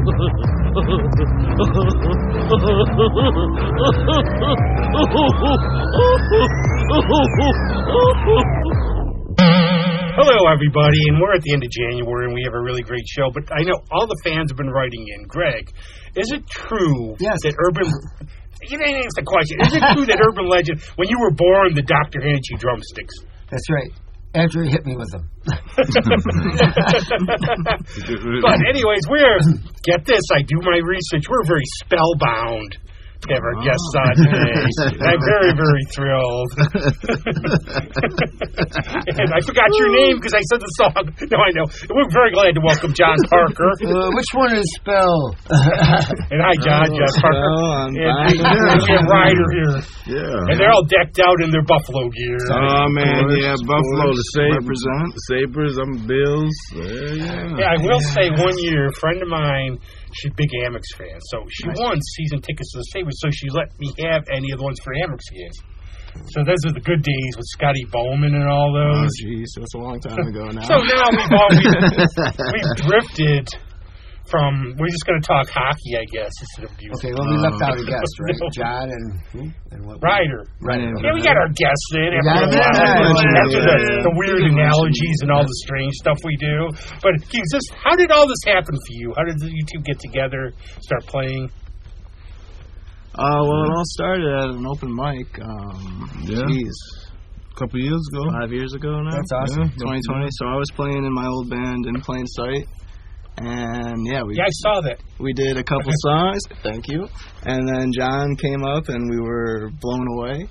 Hello, everybody, and we're at the end of January, and we have a really great show, but I know all the fans have been writing in. Greg, is it true that urban... You didn't answer the question. Is it true that urban legend, when you were born, the doctor handed you drumsticks? That's right. After he hit me with them. But anyways, get this, I do my research. We're very spellbound to have our guests on today. I'm very, very thrilled. And I forgot your name because I said the song. No, I know. We're very glad to welcome John Parker. Which one is spell? And hi, John Parker. I'm and we have Ryder here. Yeah. And they're all decked out in their Buffalo gear. Oh, man, yeah, Buffalo, the Sabres, I'm Bills. Yeah, I will say one year, a friend of mine, she's a big Amex fan, so she won season tickets to the Sabres, so she let me have any of the ones for Amex games. So those are the good days with Scotty Bowman and all those. Oh, jeez, that's a long time ago now. So now we've drifted from, we're just going to talk hockey, I guess, instead of music. Okay, well, we left out a guest, right? John and who? And what? Ryder. Yeah, we got our guests in after the weird analogies and all the strange stuff we do. But how did all this happen for you? How did you two get together, start playing? Well, it all started at an open mic. Geez. A couple years ago. 5 years ago now. That's awesome. 2020. So I was playing in my old band in Plain Sight. And I saw that. We did a couple songs. Thank you. And then John came up, and we were blown away.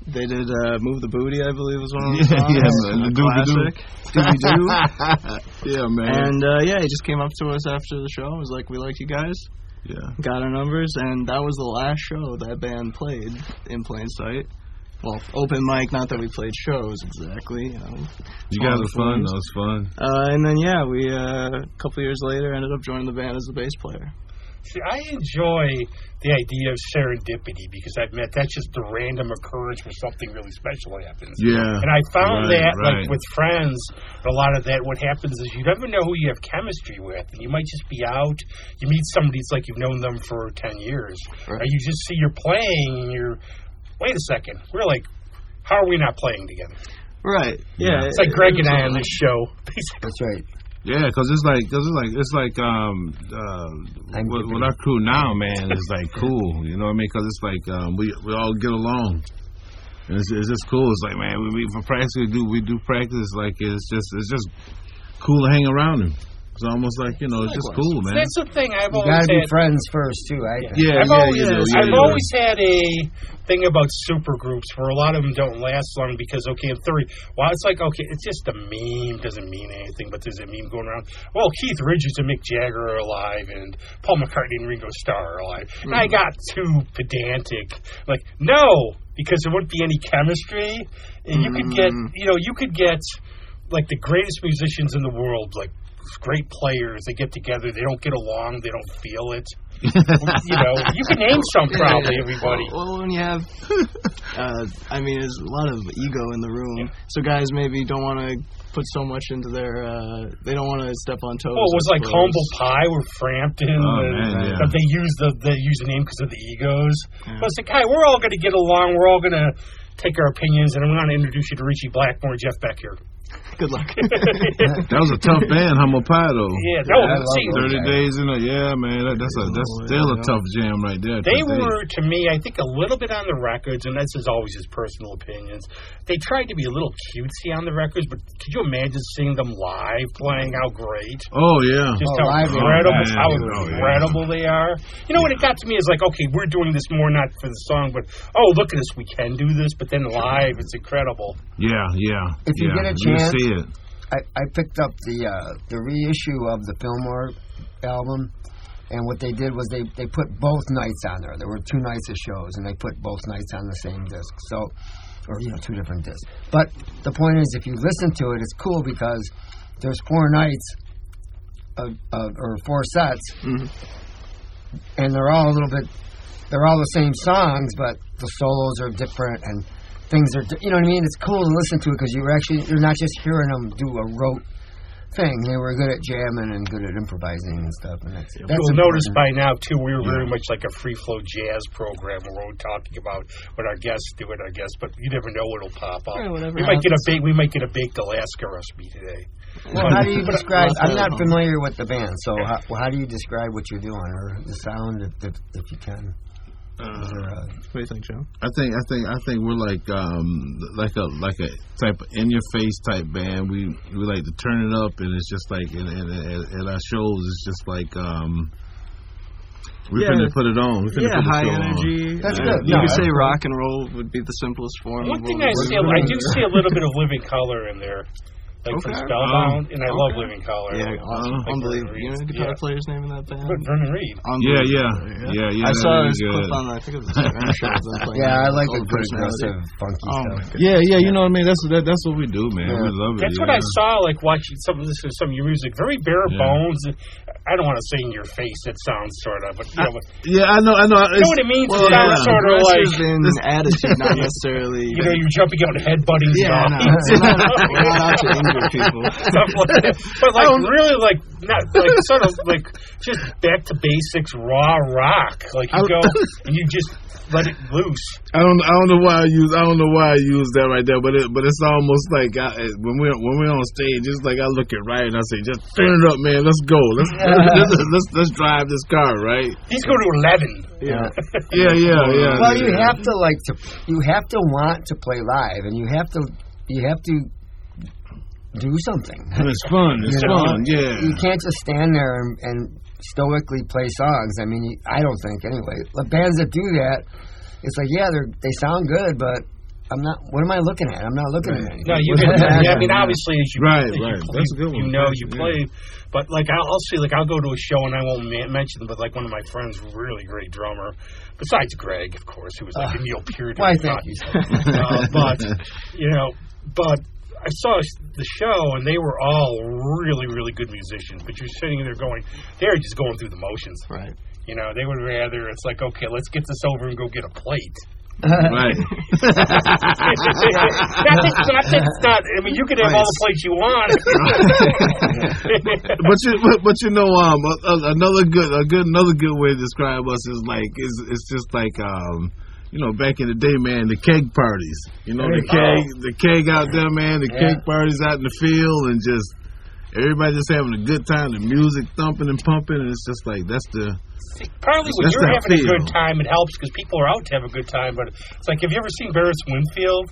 They did "Move the Booty," I believe was one of the songs. Yeah, classic. Doobie-doo. Yeah, man. And he just came up to us after the show. Was like, "We like you guys." Yeah. Got our numbers, and that was the last show that band played in Plain Sight. Well, open mic, not that we played shows exactly. You guys were fun. That was fun. And then, we a couple years later ended up joining the band as the bass player. See, I enjoy the idea of serendipity because I've met that's just the random occurrence where something really special happens. Yeah. And I found like with friends, a lot of that, what happens is you never know who you have chemistry with. And you might just be out, you meet somebody, it's like you've known them for 10 years. Right. Or you just see you're playing and you're, wait a second, we're like, how are we not playing together? Right. Yeah. It's like Greg and I on this show. That's right. Yeah, because it's like with our crew now, man, it's like cool. You know what I mean? Because it's like we all get along. And it's just cool. It's like, man, we for practice we do practice. Like it's just cool to hang around him. It's almost like, it's just cool, man. That's the thing I've always had. You had. gotta be friends first, too, I think. I've always had a thing about supergroups where a lot of them don't last long because, in theory, it's like, it's just a meme, doesn't mean anything, but there's a meme going around. Well, Keith Richards and Mick Jagger are alive, and Paul McCartney and Ringo Starr are alive. And I got too pedantic. Like, no, because there wouldn't be any chemistry. And you could get, like, the greatest musicians in the world, like, great players, they get together, they don't get along, they don't feel it. You can name some probably, everybody. Well, when you have, there's a lot of ego in the room, so guys maybe don't want to put so much into their, they don't want to step on toes. Well, it was like Humble Pie with Frampton, but they use the name because of the egos. Yeah. But it's like, hey, we're all going to get along, we're all going to take our opinions, and I'm going to introduce you to Richie Blackmore and Jeff Beck here. Good luck. That was a tough band, Humble Pie, though. Yeah, 30 Days in man, that's still a tough jam right there. They were, to me, I think, a little bit on the records, and this is always his personal opinions. They tried to be a little cutesy on the records, but could you imagine seeing them live, playing how great? Oh, yeah. Just how incredible they are. You know, what it got to me is like, okay, we're doing this more not for the song, but, look at us, we can do this, but then live, it's incredible. Yeah. If you get a chance, it. I picked up the reissue of the Fillmore album, and what they did was they put both nights on there. There were 2 nights of shows, and they put both nights on the same disc. So, or 2 different discs. But the point is, if you listen to it, it's cool because there's 4 nights or 4 sets, and they're all the same songs, but the solos are different and things are, you know what I mean? It's cool to listen to it because you're not just hearing them do a rote thing. They were good at jamming and good at improvising and stuff. And that's You'll notice by now, too, we were very much like a free-flow jazz program where we're talking about what our guests do with our guests, but you never know what'll pop up. We might get a baked Alaska recipe today. Well, how do you describe? I'm not familiar with the band, so how do you describe what you're doing or the sound, if you can? What do you think, Joe? I think we're like a type of in your face type band. We like to turn it up, and it's just like at our shows, it's just like we're gonna put it on. Yeah, high energy. That's good. You could say rock and roll would be the simplest form. One thing I do see a little bit of Living Color in there. Like from Spellbound, and I love Living Color. Yeah, awesome. Unbelievable. You know the guitar player's name in that band? Vernon Reid. Yeah. I saw his clip on, I think it was the show. Yeah, I like the good aggressive, funky stuff. Yeah, you know what I mean? That's what we do, man. We love it. That's what I saw, like, watching some of your music. Very bare bones. I don't want to say in your face, it sounds sort of, but, you know. I know. You know what it means? It sounds sort of like... in attitude, not necessarily... You know, you're jumping out and headbutting we're not out to injure people. Stuff like that. But, like, really, like, not, like, sort of, like, just back to basics, raw rock. Like, you go and you just let it loose. I don't know why I use that right there, but it's almost like when we're on stage, it's like I look at Ryan and I say, just turn it up, man. Let's go. Let's drive this car, right? He's going to 11. Yeah. Well, you have to want to play live, and you have to do something. It's fun. It's fun. Yeah. You can't just stand there and stoically play songs. I mean, I don't think anyway. The bands that do that, it's like, they sound good, but I'm not. What am I looking at? I'm not looking at anything. No, you get that. I mean, obviously, as you right. That's a good one. You know, you play. But like, I'll see. Like, I'll go to a show and I won't mention them. But like, one of my friends, really great drummer, besides Greg, of course, who was like a Neil Peart. Why? Thank you. But I saw the show, and they were all really, really good musicians. But you're sitting there going, they're just going through the motions. Right. You know, they would rather, it's like, okay, let's get this over and go get a plate. Right. That's not, I mean, you can have all the plates you want. but you know, another good way to describe us is like, it's just like, you know, back in the day, man, the keg parties. You know, the keg out there, man, the keg parties out in the field, and just everybody just having a good time, the music thumping and pumping, and it's just like, partly when you're having a good time, it helps because people are out to have a good time, but it's like, have you ever seen Barris Winfield?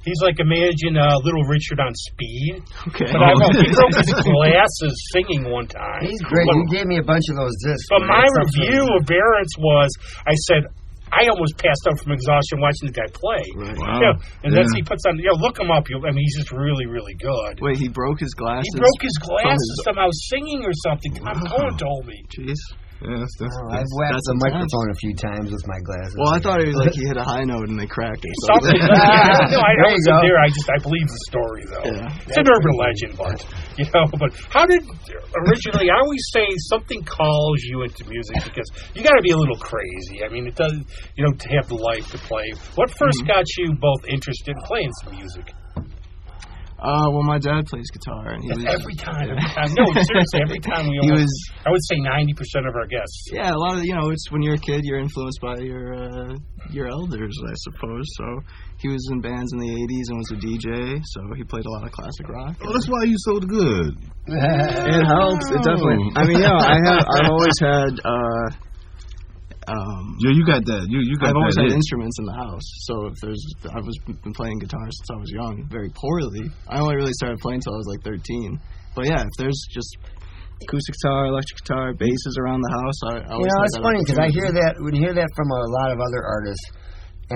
He's like, imagine Little Richard on speed. Okay. But he broke his glasses singing one time. He's great. You gave me a bunch of those discs. But my review of Barris was, I said, I almost passed out from exhaustion watching the guy play. Right. Wow. You know, and then he puts on, look him up. I mean, he's just really, really good. Wait, he broke his glasses? He broke his glasses somehow singing or something. Tom Cohen told me. Jeez. Yeah, I've whacked the microphone a few times with my glasses. Well, I thought he hit a high note and they cracked or something. No, I wasn't there. I believe the story though. Yeah. It's an urban legend, but But how did originally? I always say something calls you into music because you got to be a little crazy. I mean, it does. To have the life to play. What first got you both interested in playing some music? Well, my dad plays guitar, and he was every time. No, seriously, every time I would say 90% of our guests. Yeah, a lot of it's when you're a kid, you're influenced by your elders, I suppose. So he was in bands in the '80s and was a DJ, so he played a lot of classic rock. Oh, that's why you're so good. It helps. It definitely. I mean, I've always had. You got that. I've always had instruments in the house, so I've been playing guitar since I was young, very poorly. I only really started playing until I was like 13. But yeah, if there's just acoustic guitar, electric guitar, basses around the house, I always. It's funny because I hear that. We hear that from a lot of other artists,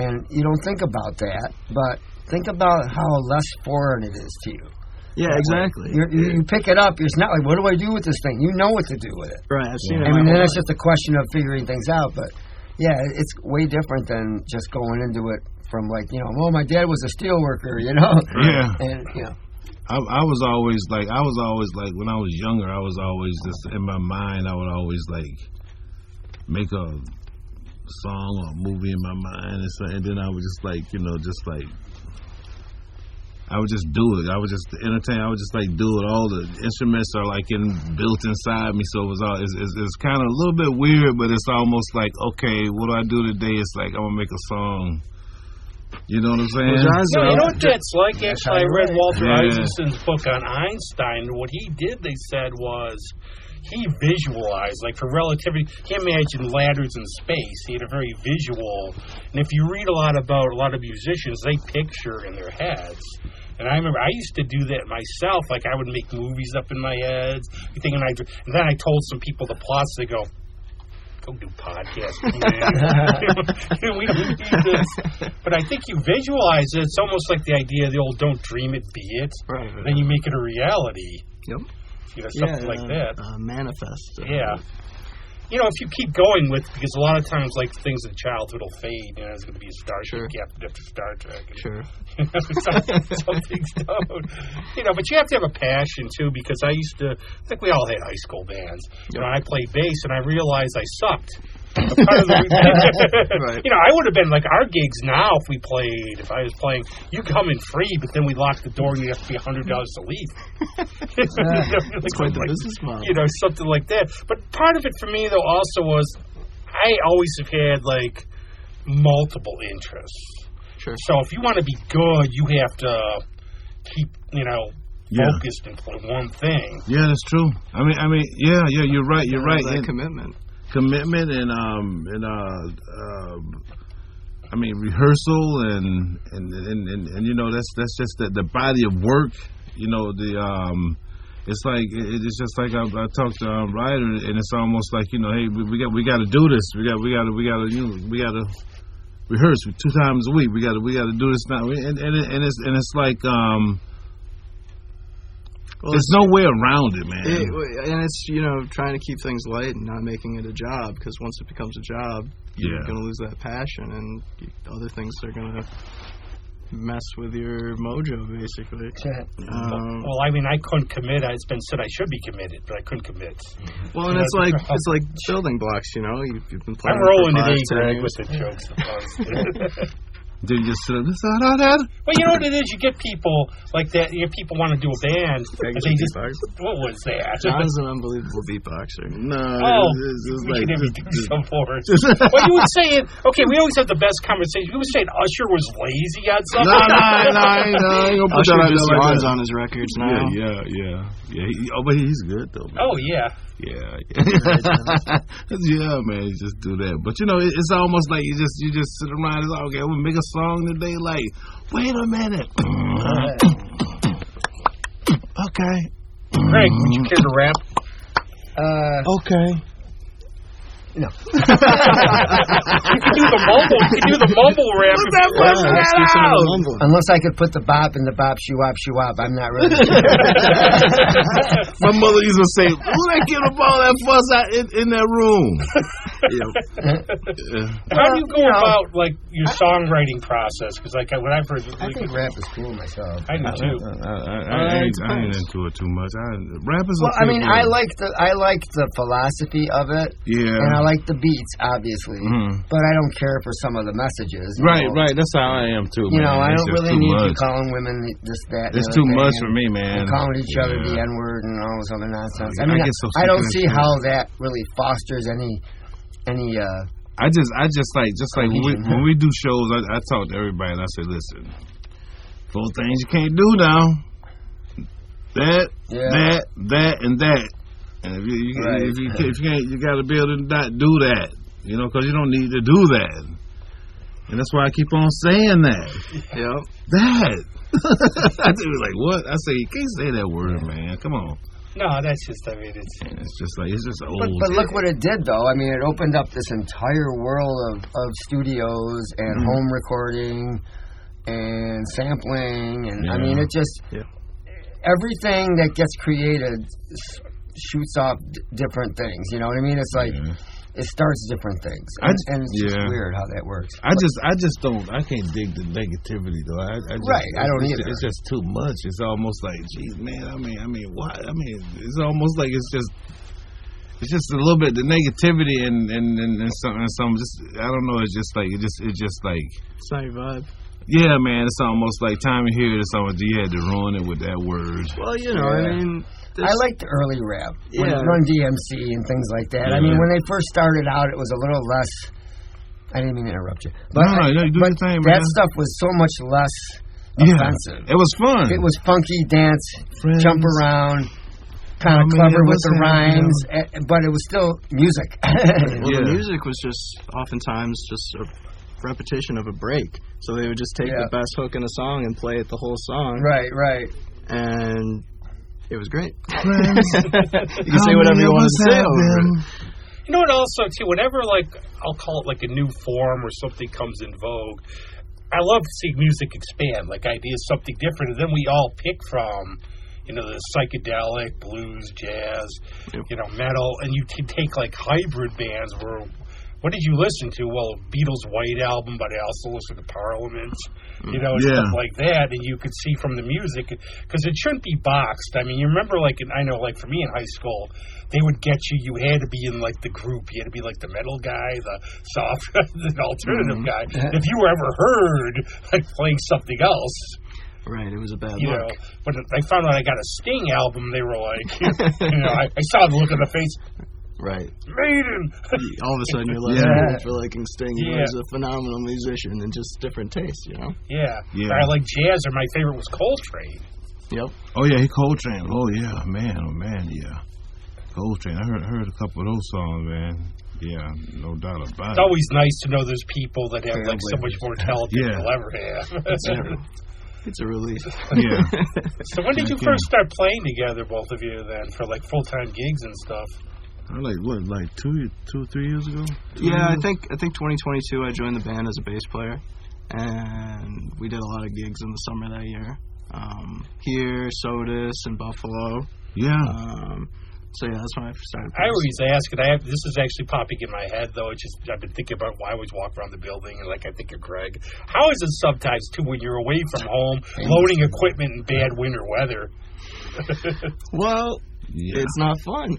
and you don't think about that, but think about how less foreign it is to you. Yeah, exactly. You pick it up. It's not like, what do I do with this thing? You know what to do with it. Right. I've seen it. I mean, then it's just a question of figuring things out. But yeah, it's way different than just going into it from like, well, my dad was a steel worker, Yeah. And I was always like when I was younger, I was always just in my mind. I would always like make a song or a movie in my mind, and then I would just like I would just do it. I would just entertain. I would just like do it. All the instruments are like built inside me, so it's kind of a little bit weird, but it's almost like, okay, what do I do today? It's like I'm gonna make a song. You know what I'm saying? No, you know what that's like? Actually, I read Walter Isaacson's book on Einstein. What he did, they said, was he visualized, like for relativity, he imagined ladders in space. He had a very visual, and if you read a lot about a lot of musicians, they picture in their heads. And I remember I used to do that myself. Like I would make movies up in my head, and then I told some people the plots. They go do podcasting, man. We don't need this. But I think you visualize it. It's almost like the idea of the old "don't dream it, be it." Right. Then you make it a reality. Yep. Something like that. Manifest. Yeah. If you keep going with, because a lot of times, like, things in childhood will fade. There's going to be a Star Trek after Star Trek. Sure. Some things don't. But you have to have a passion, too, because I think we all had high school bands. I played bass, and I realized I sucked. Part of the right. I would have been like our gigs now if I was playing, you come in free, but then we lock the door and you have to pay $100 to leave. It's quite the business model. Something like that. But part of it for me though also was I always have had like multiple interests. Sure. So if you want to be good, you have to keep focused in one thing. Yeah, that's true. I mean, yeah, you're right. You're right. That commitment and I mean rehearsal and that's just the body of work. It's like it's just like I talked to Ryder, and it's almost like hey, we got to do this. We got to rehearse 2 times a week. We got to do this now, and it's like. There's no way around it, man. And it's, trying to keep things light and not making it a job, because once it becomes a job, you're going to lose that passion, and other things are going to mess with your mojo, basically. Well, I mean, I couldn't commit. It's been said I should be committed, but I couldn't commit. Well, and it's like building blocks, You've been playing. I'm rolling today, Greg, with the jokes. Did you sit up and that? Well, you know what it is? You get people like that. People want to do a band. They just, what was that? John's an unbelievable beatboxer. No, it's we like should do some for us. Well, you would say it. Okay, we always have the best conversation. You would say Usher was lazy on something. No. Usher just yawns on his records now. Yeah. But he's good though, man. Oh yeah. Yeah, man, you just do that. But it's almost like you just sit around and say, okay, we'll make a song today. Like, wait a minute. Okay. Greg, would you care to rap? Okay. No. You can do the mumble rap. Unless I could put the bop in the bop, shoo-wop, I'm not really. My mother used to say, who they get up all that fuss out in that room? How do you go about like your songwriting process? Because like when I've heard, I think rap is cool myself. I do too. I ain't into it too much. Rap is. Well, I mean, I like the philosophy of it. Yeah. And I like the beats, obviously, but I don't care for some of the messages. Right. That's how I am too. Man. I don't really need you calling women this, that. It's too much for me, man. Calling each other the N-word and all this other nonsense. I mean, I don't see how that really fosters any. I just like when we do shows, I talk to everybody and I say, listen, 4 things you can't do now. That, and that. And if you can't, you got to be able to not do that, because you don't need to do that. And that's why I keep on saying that. Yep. That. I was like, what? I say, you can't say that word, man. Come on. No, that's just, I mean, it's just old. But look what it did, though. I mean, it opened up this entire world of studios and home recording and sampling. And I mean, it just, everything that gets created shoots off different things. You know what I mean? It's like it starts different things, and it's just weird how that works. I can't dig the negativity though. I don't either. It's just too much. It's almost like, geez, man. I mean, what? I mean, it's almost like it's just a little bit the negativity and some just I don't know. It's just like it's not your vibe. Yeah, man, it's almost like time of year. It's almost you had to ruin it with that word. Well, you know, I mean, I liked the early rap, Yeah. Run DMC and things like that. Yeah. I mean, when they first started out, it was a little less. I didn't mean to interrupt you, but, No, you do your thing, that man. stuff was so much less Yeah, offensive. it was fun. It was funky dance, Friends. jump around, kind of I mean, clever it with the was, rhymes, but it was still music. Well, Yeah. the music was just oftentimes just a repetition of a break. So they would just take the best hook in a song and play it the whole song. Right. And it was great. Friends. You can say whatever you want to say over it. You know what? Also, too, whenever like I'll call it like a new form or something comes in vogue, I love to see music expand, like ideas, something different, and then we all pick from. You know, the psychedelic, blues, jazz, metal, and you can take like hybrid bands where. What did you listen to? Well, Beatles' White Album, but I also listened to Parliament, and stuff like that. And you could see from the music, because it shouldn't be boxed. I mean, you remember, I know, for me in high school, they would get you had to be in, the group. You had to be, the metal guy, the soft, the alternative guy. If you were ever heard, playing something else. Right, it was a bad look. look. When I found out I got a Sting album, they were like, I saw the look on the face. Right. Maiden! All of a sudden, you're for liking Sting. He was a phenomenal musician and just different tastes, Yeah. I like jazz, or my favorite was Coltrane. Yep. Oh, yeah, Coltrane. Oh, yeah, man, yeah. Coltrane. I heard a couple of those songs, man. Yeah, no doubt about it. It's always nice to know there's people that have, so much more talent than you'll ever have. It's a relief. Yeah. So when did you first start playing together, both of you, then, for, full-time gigs and stuff? 2 or 3 years ago? I think 2022 I joined the band as a bass player, and we did a lot of gigs in the summer that year. Here, Sodus, and Buffalo. Yeah. So that's when I started playing. I always ask, and this is actually popping in my head, though. It's just, I've been thinking about why I always walk around the building, and I think of Greg. How is it sometimes, too, when you're away from home, loading equipment in bad winter weather? Well, it's not fun.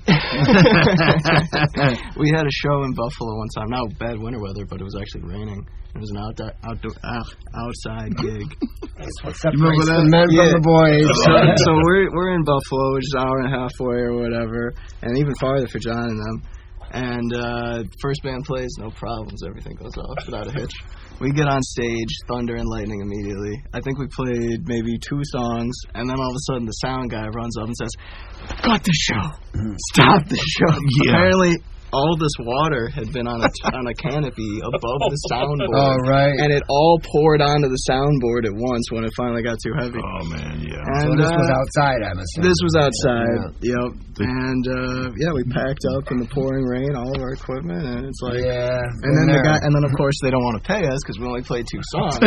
We had a show in Buffalo one time. Not bad winter weather, but it was actually raining. It was an outside gig. That's what separates the men from the boys. So we're in Buffalo, which is an hour and a half away or whatever, and even farther for John and them. And first band plays, no problems. Everything goes off without a hitch. We get on stage, thunder and lightning immediately. I think we played maybe 2 songs, and then all of a sudden the sound guy runs up and says, "Cut the show! Stop the show!" Yeah. Apparently, all this water had been on a canopy above the soundboard. Oh, right. And it all poured onto the soundboard at once when it finally got too heavy. Oh, man, yeah. And so this was outside, I'm assuming. This was outside, yep. And, we packed up in the pouring rain all of our equipment, and it's like... Yeah. And then, of course, they don't want to pay us because we only played 2 songs.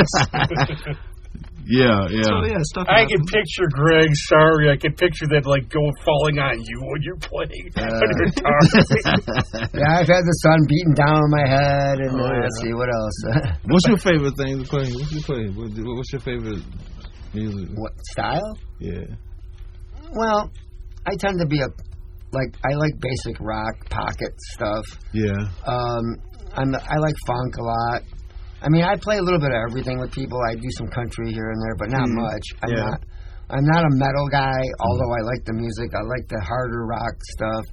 Yeah. So, stuff I can picture Greg, I can picture that, falling on you when you're playing on your guitar. Yeah, I've had the sun beating down on my head, and let's see, what else? What's your favorite thing to play? What's your favorite music? What, style? Yeah. Well, I tend to be I like basic rock, pocket stuff. Yeah. I like funk a lot. I mean, I play a little bit of everything with people. I do some country here and there, but not much. I'm not a metal guy, although I like the music. I like the harder rock stuff,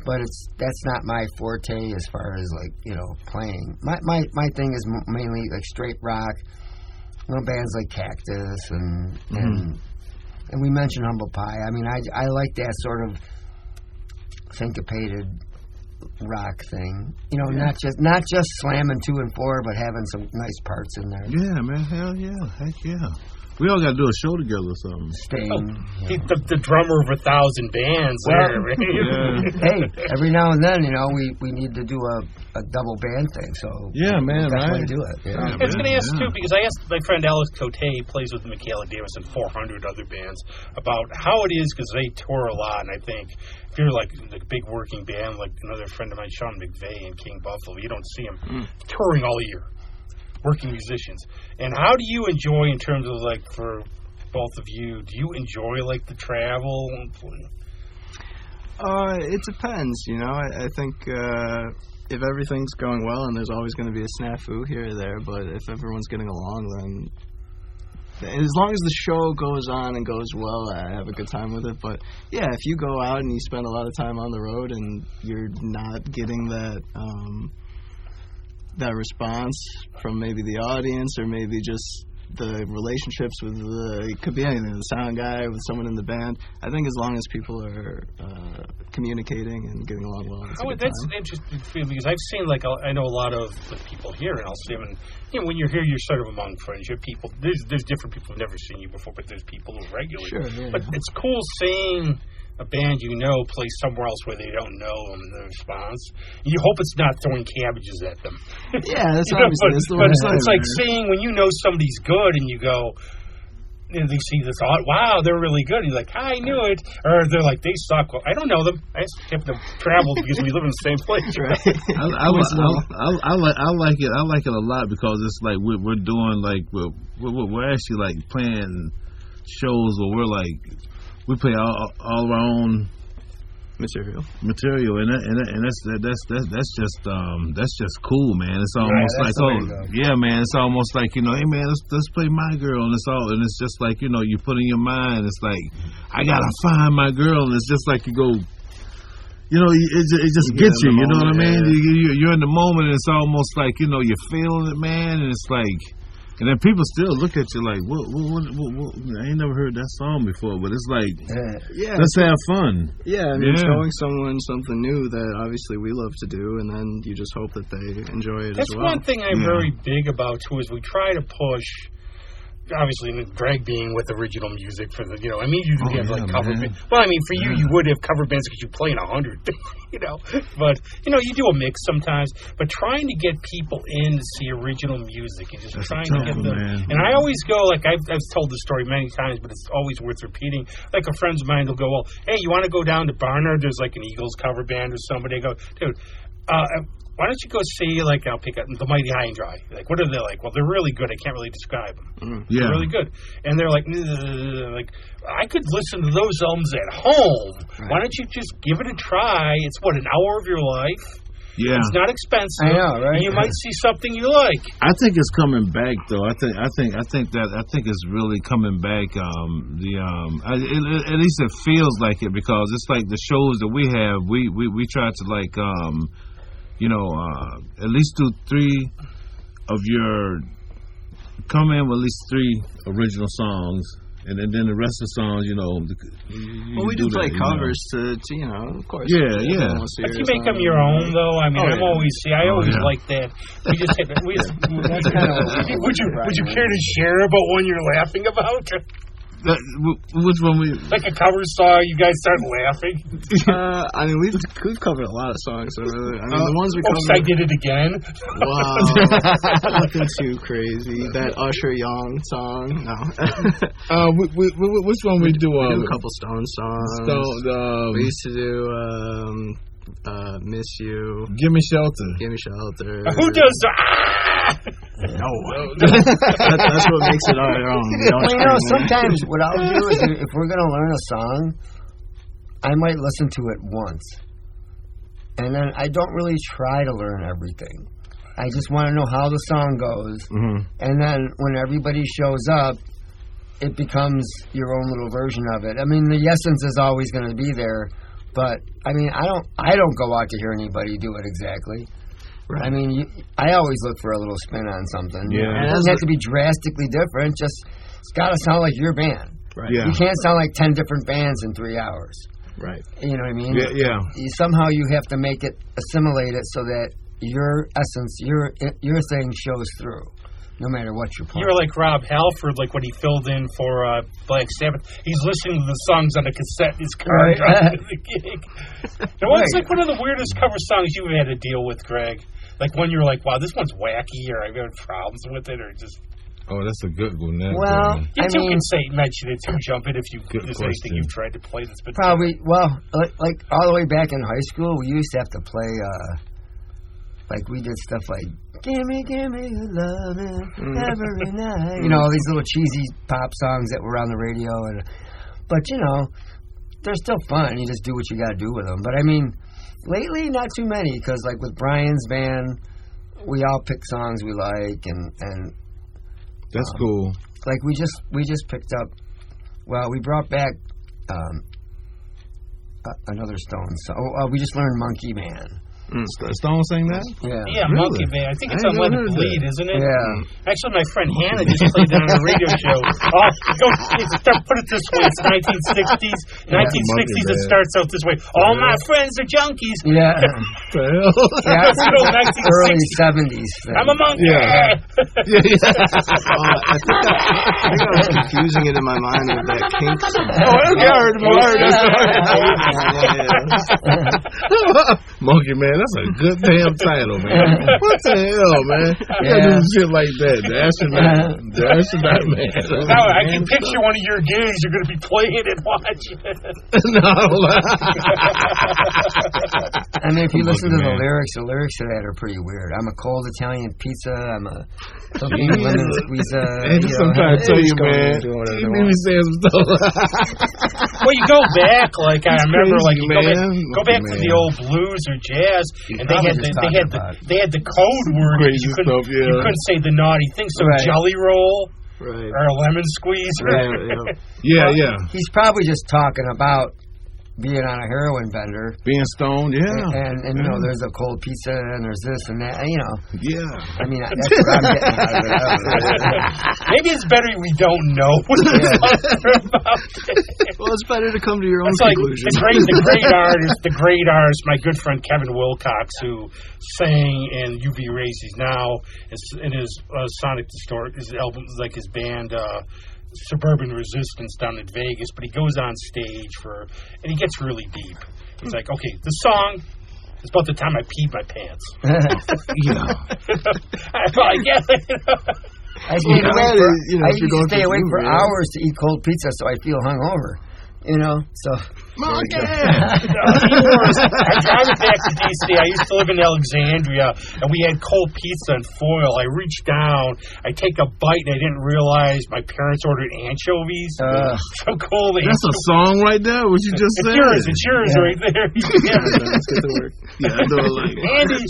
but that's not my forte as far as playing. My thing is mainly straight rock. Bands like Cactus and we mentioned Humble Pie. I mean, I like that sort of syncopated rock thing, not just slamming 2 and 4, but having some nice parts in there. Yeah, man, hell yeah, heck yeah. We all got to do a show together or something. Sting. The drummer of 1,000 bands. Hey, every now and then, we need to do a double band thing. So yeah, man, definitely right? do it. Yeah. I was going to ask too, because I asked my friend Alex Cote, he plays with Michaela Davis and 400 other bands, about how it is, because they tour a lot, and I think if you're a big working band, like another friend of mine, Sean McVeigh in King Buffalo, you don't see them touring all year. Working musicians. And how do you enjoy, in terms of for both of you, do you enjoy the travel? It depends, I think if everything's going well, and there's always going to be a snafu here or there, but if everyone's getting along, then as long as the show goes on and goes well, I have a good time with it. But yeah, if you go out and you spend a lot of time on the road and you're not getting that that response from maybe the audience or maybe just the relationships with it could be anything, the sound guy, with someone in the band. I think as long as people are communicating and getting along well, that's an interesting because I've seen, like, I know a lot of the people here, and I'll see them, and when you're here, you're sort of among friends. You have people, there's different people who've never seen you before, but there's people who regularly. Sure, yeah. But it's cool seeing a band play somewhere else where they don't know them, the response. You hope it's not throwing cabbages at them. Yeah, that's obviously that's the but worst. it's like seeing when you know somebody's good and you go, and they see this, wow, they're really good. You're like, I knew it. Or they're like, they suck. Well, I don't know them. I just have to travel because we live in the same place. Right. I like it. I like it a lot because it's like we're doing, like, we're actually, like, playing shows where we're like, we play all of our own material, and that's just cool, man. It's almost like, man, it's almost like, hey man, let's play My Girl, and it's just like, you put in your mind, it's like, I gotta find my girl, and it's just like you go, it just gets you, you know what I mean? Yeah. You're in the moment, and it's almost like, you're feeling it, man, and it's like. And then people still look at you like, what? I ain't never heard that song before, but it's like, let's have fun. Yeah, I mean, showing someone something new that obviously we love to do, and then you just hope that they enjoy it That's as well. That's one thing I'm very big about, too, is we try to push, obviously, Greg being with original music for the, you have like cover bands. Well, for you, you would have cover bands because you play in 100, But, you do a mix sometimes. But trying to get people in to see original music and just trying to get them. Man. And I always go, like, I've told the story many times, but it's always worth repeating. Like, a friend of mine will go, well, hey, you want to go down to Barnard? There's like an Eagles cover band or somebody. I go, dude, why don't you go see, like, I'll pick up the Mighty High and Dry. Like, what are they like? Well, they're really good. I can't really describe them. Yeah. They're really good. And they're like, I could listen to those albums at home. Right. Why don't you just give it a try? It's, an hour of your life? Yeah. It's not expensive. I know, right? And you might see something you like. I think it's coming back, though. I think it's really coming back. At least it feels like it, because it's like the shows that we have, we try to, like, at least do 3 of your, come in with at least 3 original songs, and then the rest of the songs, we do play covers to, of course. Yeah. But you make them your own, though. I always like that. We just would you care to share about one you're laughing about? Which one like a cover song, you guys start laughing? We've covered a lot of songs. So the ones we covered. I Did It Again. Wow, nothing too crazy. That Usher Young song. No. Which one we do? We do a couple Stone songs. We used to do Miss You. Give Me Shelter. Who does No. That's what makes it our own. Sometimes what I'll do is, if we're going to learn a song, I might listen to it once. And then I don't really try to learn everything. I just want to know how the song goes. Mm-hmm. And then when everybody shows up, it becomes your own little version of it. The essence is always going to be there. But, I don't go out to hear anybody do it exactly. Right. I always look for a little spin on something. Yeah. It doesn't have to be drastically different. Just, it's got to sound like your band. Right. Yeah. You can't sound like 10 different bands in 3 hours. Right. You know what I mean? Yeah. Somehow you have to make it, assimilate it so that your essence, your thing shows through, no matter what you're playing. You're like Rob Halford, like when he filled in for Black Sabbath. He's listening to the songs on a cassette. His car driving to the gig. It's like one of the weirdest cover songs you've had to deal with, Greg. Like when you're like, wow, this one's wacky, or I've had problems with it, or just... Oh, that's a good one. You can mention it too, jump in if there's anything you've tried to play that's been... Probably, like all the way back in high school, we used to have to play, we did stuff like, Gimme your lovin' every night. All these little cheesy pop songs that were on the radio. But, they're still fun. You just do what you got to do with them. But, lately, not too many, because, like, with Brian's band, we all pick songs we like, and that's cool. like we just picked up. Well, we brought back another Stone. So we just learned Monkey Man. Stone sang that? Yeah. Really? Monkey Man. I think it's on Let It Bleed, isn't it? Yeah. Actually, my friend Hannah just played that on a radio show. Put it this way: it's 1960s. 1960s. It starts out this way: all my friends are junkies. Yeah. Yeah, early 70s. I'm a monkey. I think I was confusing it in my mind with that Kink song. Monkey Man, that's a good damn title, man. What the hell, man? You gotta do shit like that. The astronaut man. Now, I can picture one of your gigs. You're going to be playing and watching it. No. I mean, if you listen to the lyrics of that are pretty weird. I'm a cold Italian pizza. I'm a lemon squeezer. I'm trying to tell you, man. You made me say some stuff. Well, you go back, like I remember, like you go back to man. the old blues or jazz, and they had the code word. Crazy You couldn't, stuff, yeah. you couldn't say the naughty thing. So Jelly Roll or a lemon squeezer. Yeah. He's probably just talking about being on a heroin bender, being stoned, and you know, there's a cold pizza and there's this and that, you know. Yeah. I mean, that's what I'm getting out of it. Maybe it's better we don't know what about it. Well, it's better to come to your own It's like conclusion. the great artist, my good friend Kevin Wilcox, who sang in UV Rays. He's now in his Sonic Distort, his album, like his band. Suburban Resistance down in Vegas, but he goes on stage and he gets really deep. He's like, okay, the song is about the time I peed my pants. I get it. I used to stay awake for hours to eat cold pizza so I feel hungover. You know, so. Monkey! I'm driving back to D.C. I used to live in Alexandria, and we had cold pizza and foil. I reached down, I take a bite, and I didn't realize my parents ordered anchovies. So cold. That's a song right there, what you just said. It's yours right there. Let's get to work. Yeah, I know, like. Andy,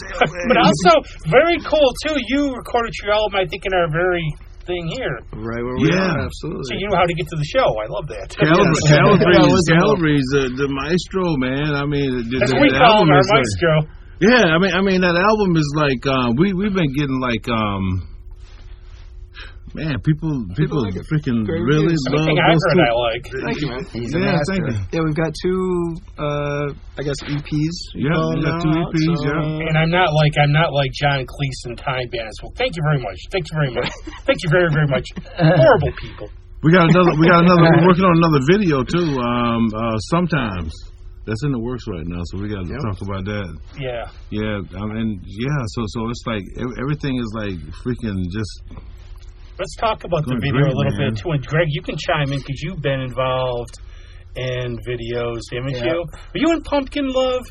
but also, very cool, too. You recorded your album, I think, in our very thing here. Right where we are, absolutely. So you know how to get to the show. I love that. Calabrese, the maestro, man. I mean, that's what we call him, our maestro. Yeah, I mean that album is like we've been getting like man, people like freaking really love everything I've heard I like. Thank you, man. He's a master. Yeah, we've got two, I guess, EPs. Yeah, we got two EPs. And I'm not like John Cleese and Time Bandits. Well, thank you very much. Thank you very much. Thank you very, very much. Horrible people. We got another. We're working on another video too. Sometimes. That's in the works right now, so we got to talk about that. Yeah. Yeah, I mean, so it's like everything is like freaking just. Let's talk about the video a little bit too. And Greg, you can chime in because you've been involved in videos, haven't you? Were you in Pumpkin Love?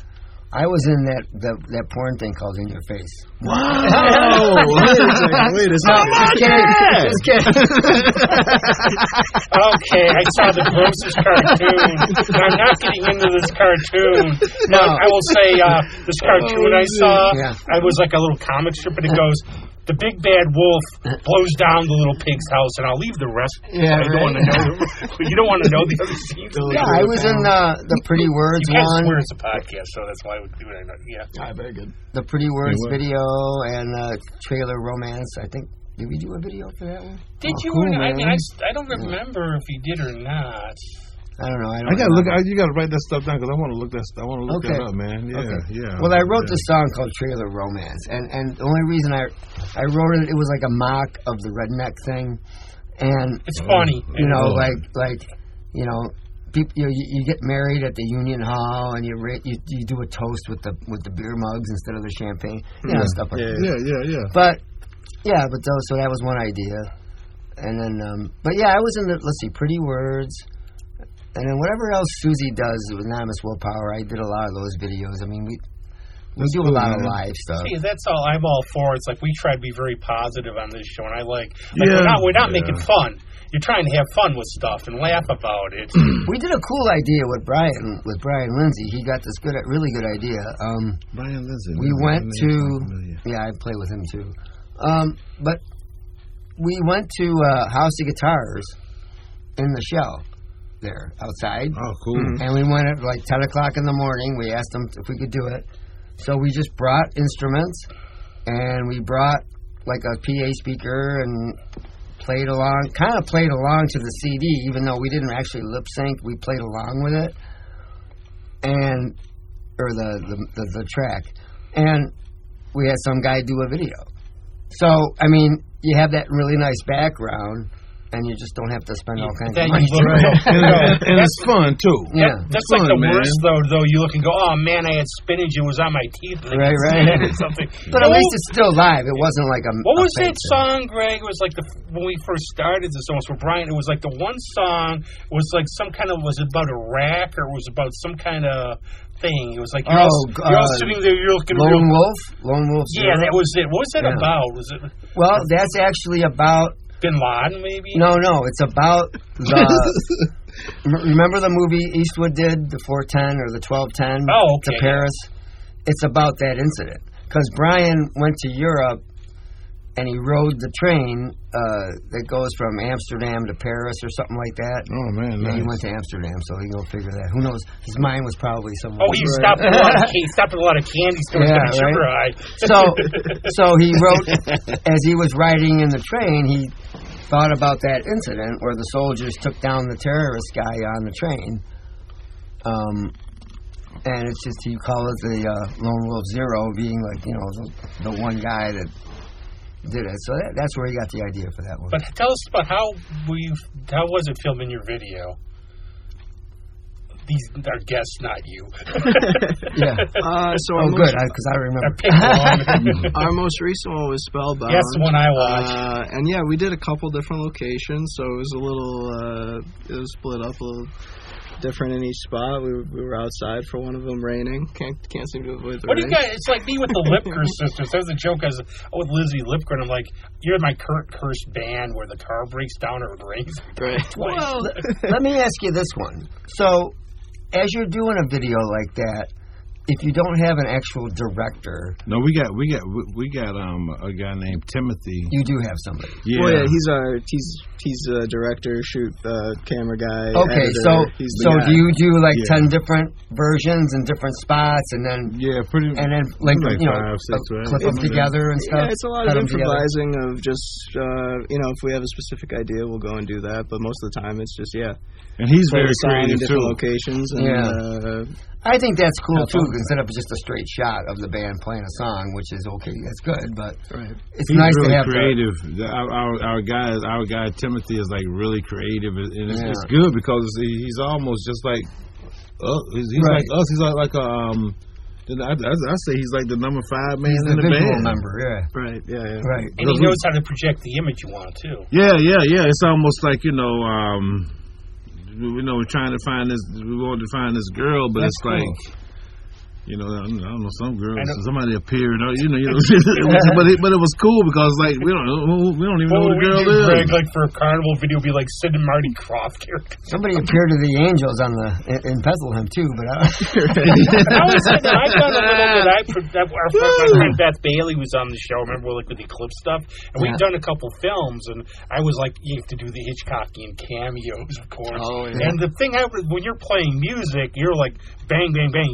I was in that porn thing called In Your Face. Wow! Wait a second. Just kidding. Okay, I saw the grossest cartoon. I'm not getting into this cartoon. No. I will say this cartoon I saw, I was like a little comic strip, and it goes, the big bad wolf blows down the little pig's house, and I'll leave the rest. I don't want to know. You don't want to know the other scenes. Yeah, I was in the Pretty Words one. You can't one. swear it's a podcast, so that's why I would do it. Yeah. Very good. The Pretty Words video and Trailer Romance. I think, did we do a video for that one? Did you? Cool, I mean, I don't remember if you did or not. I don't know. I gotta look. You gotta write that stuff down because I want to look that. I want to look that up, man. Yeah. Well, I wrote this song called Trailer Romance, and the only reason I wrote it was like a mock of the redneck thing, and it's funny. You know, like you know, people you get married at the Union Hall and you do a toast with the beer mugs instead of the champagne, you know, stuff like that. Yeah. But so that was one idea, and then but yeah, I was in the Pretty Words. And then whatever else Susie does with Anonymous Willpower, I did a lot of those videos. I mean, we do a lot of live stuff. See, that's all. I'm all for. It's like we try to be very positive on this show, and I we're not making fun. You're trying to have fun with stuff and laugh about it. We did a cool idea with Brian Lindsay. He got this really good idea. Brian Lindsay. We went to I play with him too. But we went to House of Guitars in the Shell there outside. Oh, cool. And we went at like 10 o'clock in the morning. We asked them if we could do it. So we just brought instruments, and we brought like a PA speaker and played along to the CD, even though we didn't actually lip sync. We played along with it, or the track. And we had some guy do a video. So, I mean, you have that really nice background, and you just don't have to spend all kinds of money. And it's fun, too. Yeah. That's like the worst, though. You look and go, oh, man, I had spinach. It was on my teeth. Right. Or something. But at least it's still live. It wasn't like a... What was that song, Greg? It was like when we first started this almost with Brian, it was like the one song was like some kind of... Was it about Iraq, or was it about some kind of... thing. It was like you're all sitting there, you're looking Lone Wolf. Yeah, that was it. What was that about? Was it? Well, that's actually about Bin Laden, maybe. No, it's about the. Remember the movie Eastwood did, the 410 or the 1210 to Paris? It's about that incident because Brian went to Europe and he rode the train that goes from Amsterdam to Paris or something like that. Oh, man. Yeah, he went to Amsterdam, so he can go figure that. Who knows? His mind was probably somewhere. Oh, he stopped at a lot of candy stores to sugar high. So he wrote, as he was riding in the train, he thought about that incident where the soldiers took down the terrorist guy on the train. And it's just, you call it the Lone Wolf Zero, being like, the one guy that did it. So that's where he got the idea for that one. But tell us about how was it filmed in your video? These are guests, not you. Yeah. Good, because I remember. Our most recent one was Spellbound. That's the one I watched. And yeah, we did a couple different locations, so it was a little, it was split up a little different in each spot. We were outside for one of them, raining. Can't seem to avoid the rain. What do you guys? It's like me with the Lipker sisters. There's a joke with Lizzie Lipker, and I'm like, you're my cursed band where the car breaks down or it rains. Right. Well, let me ask you this one. So, as you're doing a video like that, if you don't have an actual director, no, we got a guy named Timothy. You do have somebody. Yeah. Well, yeah, he's a director, camera guy. Okay, editor. so do you do like 10 different versions and different spots, and then pretty, and then like 5, 6, clip them together and stuff? Yeah, it's a lot of improvising of just if we have a specific idea, we'll go and do that. But most of the time, it's just And he's very creative different too. Locations. And, I think that's cool too, instead of just a straight shot of the band playing a song, which is okay, that's good, but it's he's nice really to have creative. Our guy Timothy is like really creative, and it's good because he's almost just like he's like us. He's like a I say he's like the number 5 man in the band. Member, Right. Right. And he knows how to project the image you want too. Yeah. It's almost like we're trying to find this. We wanted to find this girl, but that's it's cool. like. I don't know, some girls, somebody appeared, but it was cool because like we don't even know who the girl is. Greg, like for a carnival video, be like Sid and Marty Krofft character. Somebody appeared to the Angels in Bethlehem too, but I've done a little bit. My friend Beth Bailey was on the show. Remember, like with the Eclipse stuff, and we've done a couple films, and I was like, you have to do the Hitchcockian cameos, of course. Oh, yeah. And the thing when you're playing music, you're like bang, bang, bang,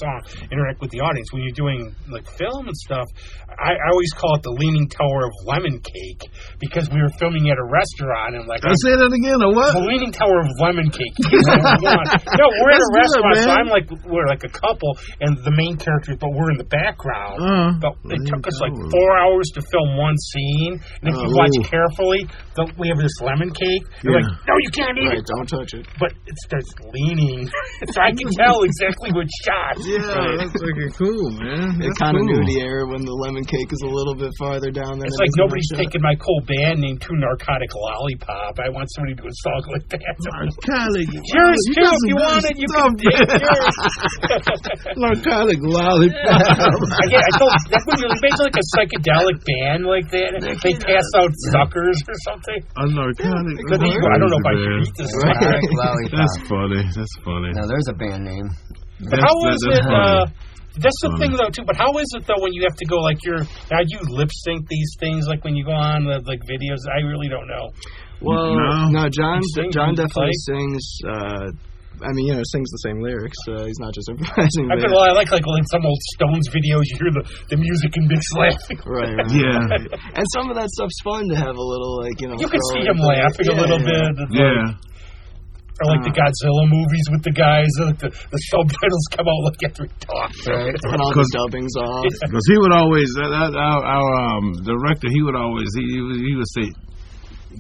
song, interact with the audience. When you're doing like film and stuff, I always call it the Leaning Tower of Lemon Cake because we were filming at a restaurant and like. I say that again, or what? The Leaning Tower of Lemon Cake. No, we're at a restaurant, so we're like a couple, and the main characters, but we're in the background. But it took us like 4 hours to film one scene, and if you watch carefully, we have this lemon cake. You're like, no, you can't eat it. Don't touch it. But it starts leaning, so I can tell exactly which shot. Yeah, that's freaking cool, man. That's continuity error when the lemon cake is a little bit farther down. It's like nobody's taking my cool band name Too Narcotic Lollipop. I want somebody to do a song like that. Narcotic. Yours too, if you want it, you can take yours. Narcotic Lollipop. I told that's when you made like a psychedelic band like that. They pass out suckers or something. A narcotic. I don't know if I should eat this. Narcotic Lollipop. That's funny. Now there's a band name. How was it That's the thing, though, too. But how is it, though, when you have to go, like, now you lip sync these things, like, when you go on, like, videos? I really don't know. Well, no, John definitely sings, sings the same lyrics. He's not just improvising. I like some old Stones videos, you hear the music and Mick's laughing. Right. Yeah. And some of that stuff's fun to have a little, like, you can see him laughing a little bit. Yeah. Or like the Godzilla movies with the guys, the subtitles come out like after he talks. Right. And all the dubbing's off. Because he would always, our director, he would say,